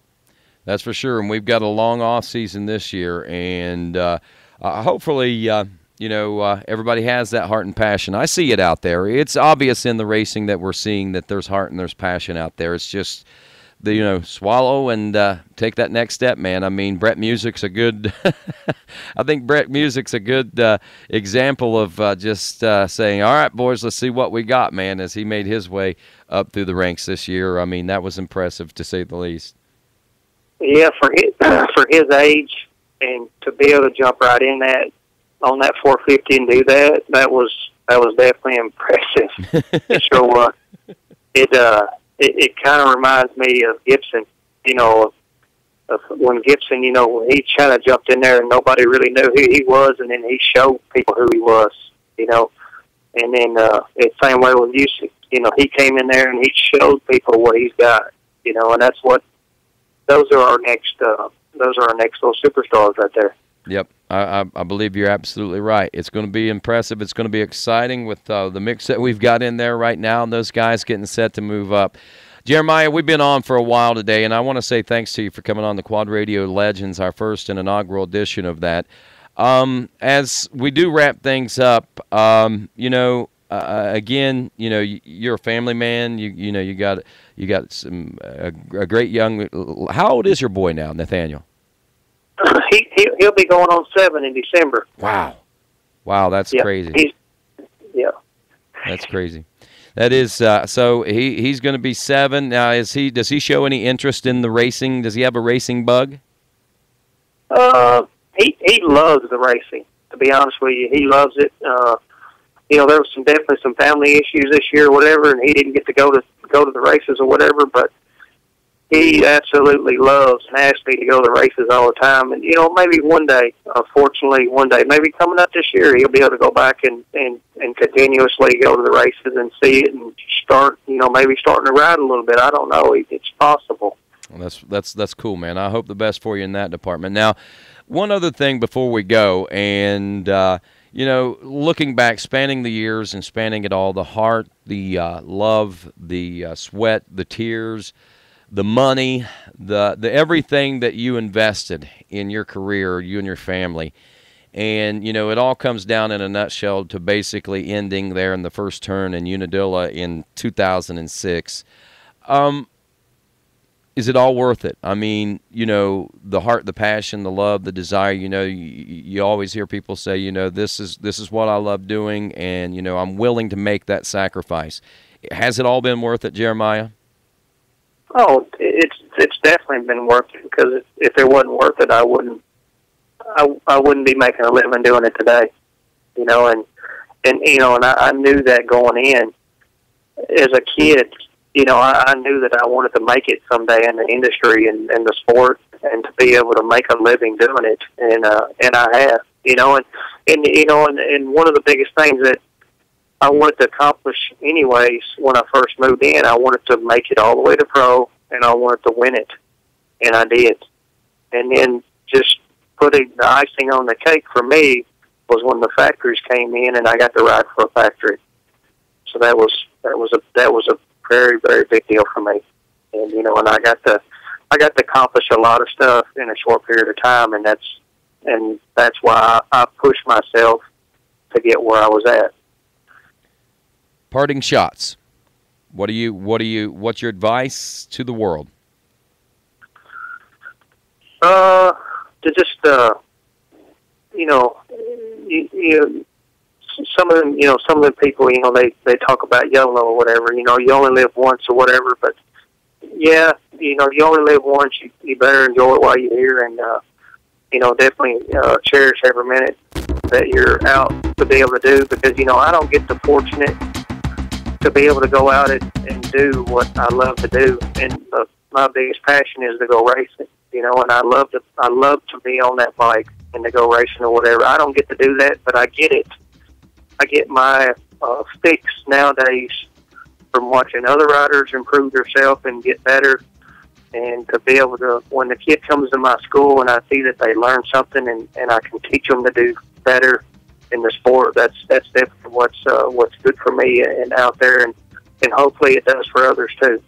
that's for sure. And we've got a long off season this year, and hopefully. Everybody has that heart and passion. I see it out there. It's obvious in the racing that we're seeing that there's heart and there's passion out there. It's just swallow and take that next step, man. I mean, Brett Music's a good I think Brett Music's a good example of just saying, all right, boys, let's see what we got, man, as he made his way up through the ranks this year. I mean, that was impressive, to say the least. Yeah, for his age, and to be able to jump right in that on that 450 and do that, that was definitely impressive. So it kind of reminds me of Gibson, of when Gibson, he kind of jumped in there and nobody really knew who he was, and then he showed people who he was, and then it's the same way with Usyk. He came in there and he showed people what he's got, and that's what those are our next little superstars right there. Yep, I believe you're absolutely right. It's going to be impressive. It's going to be exciting with the mix that we've got in there right now and those guys getting set to move up. Jeremiah, we've been on for a while today, and I want to say thanks to you for coming on the Quad Radio Legends, our first and inaugural edition of that. As we do wrap things up, again, you're a family man. You got some a great young. How old is your boy now, Nathaniel? He'll be going on 7 in December. Wow, that's crazy. That's crazy. That is so he's going to be 7 now. Does he show any interest in the racing? Does he have a racing bug? He loves the racing. To be honest with you, he loves it. There was definitely some family issues this year, or whatever, and he didn't get to go to the races or whatever. But he absolutely loves and asks me to go to the races all the time. And maybe one day, fortunately, maybe coming up this year, he'll be able to go back and continuously go to the races and see it and start, maybe starting to ride a little bit. I don't know. It's possible. Well, that's cool, man. I hope the best for you in that department. Now, one other thing before we go, and looking back, spanning the years and spanning it all, the heart, the love, the sweat, the tears, the money, the everything that you invested in your career, you and your family. And, it all comes down in a nutshell to basically ending there in the first turn in Unadilla in 2006. Is it all worth it? I mean, the heart, the passion, the love, the desire, you always hear people say, this is what I love doing, and, I'm willing to make that sacrifice. Has it all been worth it, Jeremiah? Oh, it's definitely been worth it, because if it wasn't worth it, I wouldn't be making a living doing it today, and I knew that going in. As a kid, I knew that I wanted to make it someday in the industry and the sport, and to be able to make a living doing it, and I have, and one of the biggest things that I wanted to accomplish anyways when I first moved in, I wanted to make it all the way to pro, and I wanted to win it, and I did. And then just putting the icing on the cake for me was when the factories came in and I got to ride for a factory. So that was a very, very big deal for me. And and I got to accomplish a lot of stuff in a short period of time, and that's why I pushed myself to get where I was at. Parting shots. What's your advice to the world? To just, some of the people, they talk about YOLO or whatever, you only live once or whatever, but yeah, you only live once, you better enjoy it while you're here, and, definitely, cherish every minute that you're out to be able to do, because, I don't get the fortunate to be able to go out and do what I love to do, and my biggest passion is to go racing, and I love to be on that bike and to go racing or whatever. I don't get to do that, but I get it. I get my fix nowadays from watching other riders improve themselves and get better, and to be able to, when the kid comes to my school and I see that they learn something and I can teach them to do better in the sport, that's definitely what's good for me and out there, and hopefully it does for others too.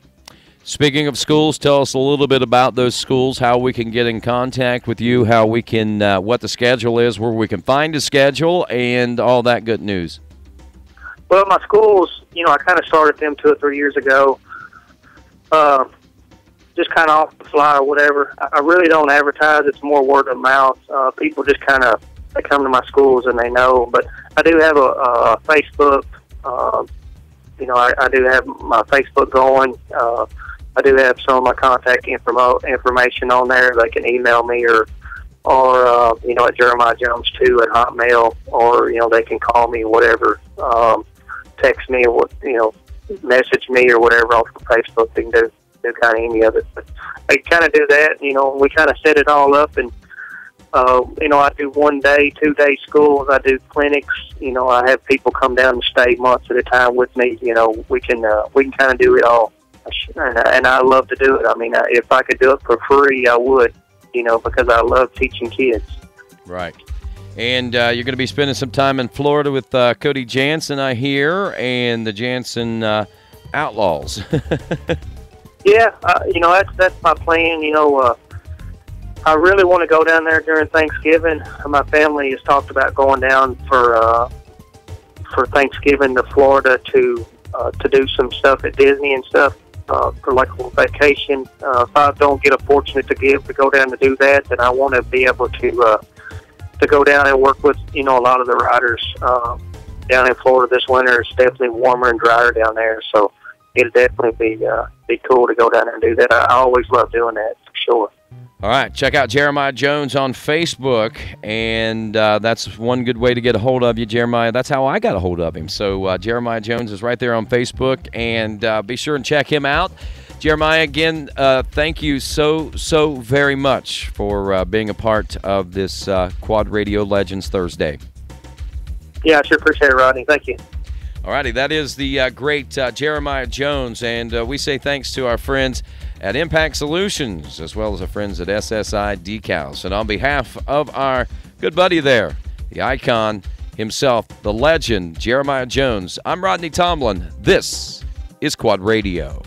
Speaking of schools, tell us a little bit about those schools, how we can get in contact with you, how we can, what the schedule is, where we can find a schedule, and all that good news. Well, my schools, I kind of started them 2 or 3 years ago. just kind of off the fly or whatever. I really don't advertise. It's more word of mouth. People just kind of, they come to my schools and they know. But I do have a Facebook. I do have my Facebook going. I do have some of my contact information on there. They can email me or at Jeremiah Jones 2 at Hotmail, or they can call me, whatever. Text me or message me or whatever off of Facebook. They can do kind of any of it. But I kind of do that. We kind of set it all up, and I do 1 day, 2 day schools. I do clinics. I have people come down and stay months at a time with me. We can kind of do it all, and I love to do it. I mean, if I could do it for free, I would. Because I love teaching kids. Right. And you're going to be spending some time in Florida with Cody Jansen, I hear, and the Jansen Outlaws. Yeah, that's my plan. I really want to go down there during Thanksgiving. My family has talked about going down for Thanksgiving to Florida to do some stuff at Disney and stuff. For like a little vacation. If I don't get a fortunate to go down to do that, then I want to be able to go down and work with a lot of the riders down in Florida this winter. It's definitely warmer and drier down there, so it'll definitely be cool to go down there and do that. I always love doing that, for sure. All right, check out Jeremiah Jones on Facebook, and that's one good way to get a hold of you, Jeremiah. That's how I got a hold of him. So Jeremiah Jones is right there on Facebook, and be sure and check him out. Jeremiah, again, thank you so very much for being a part of this Quad Radio Legends Thursday. Yeah, I sure appreciate it, Rodney. Thank you. All righty, that is the great Jeremiah Jones, and we say thanks to our friends at Impact Solutions, as well as our friends at SSI Decals. And on behalf of our good buddy there, the icon himself, the legend, Jeremiah Jones, I'm Rodney Tomlin. This is Quad Radio.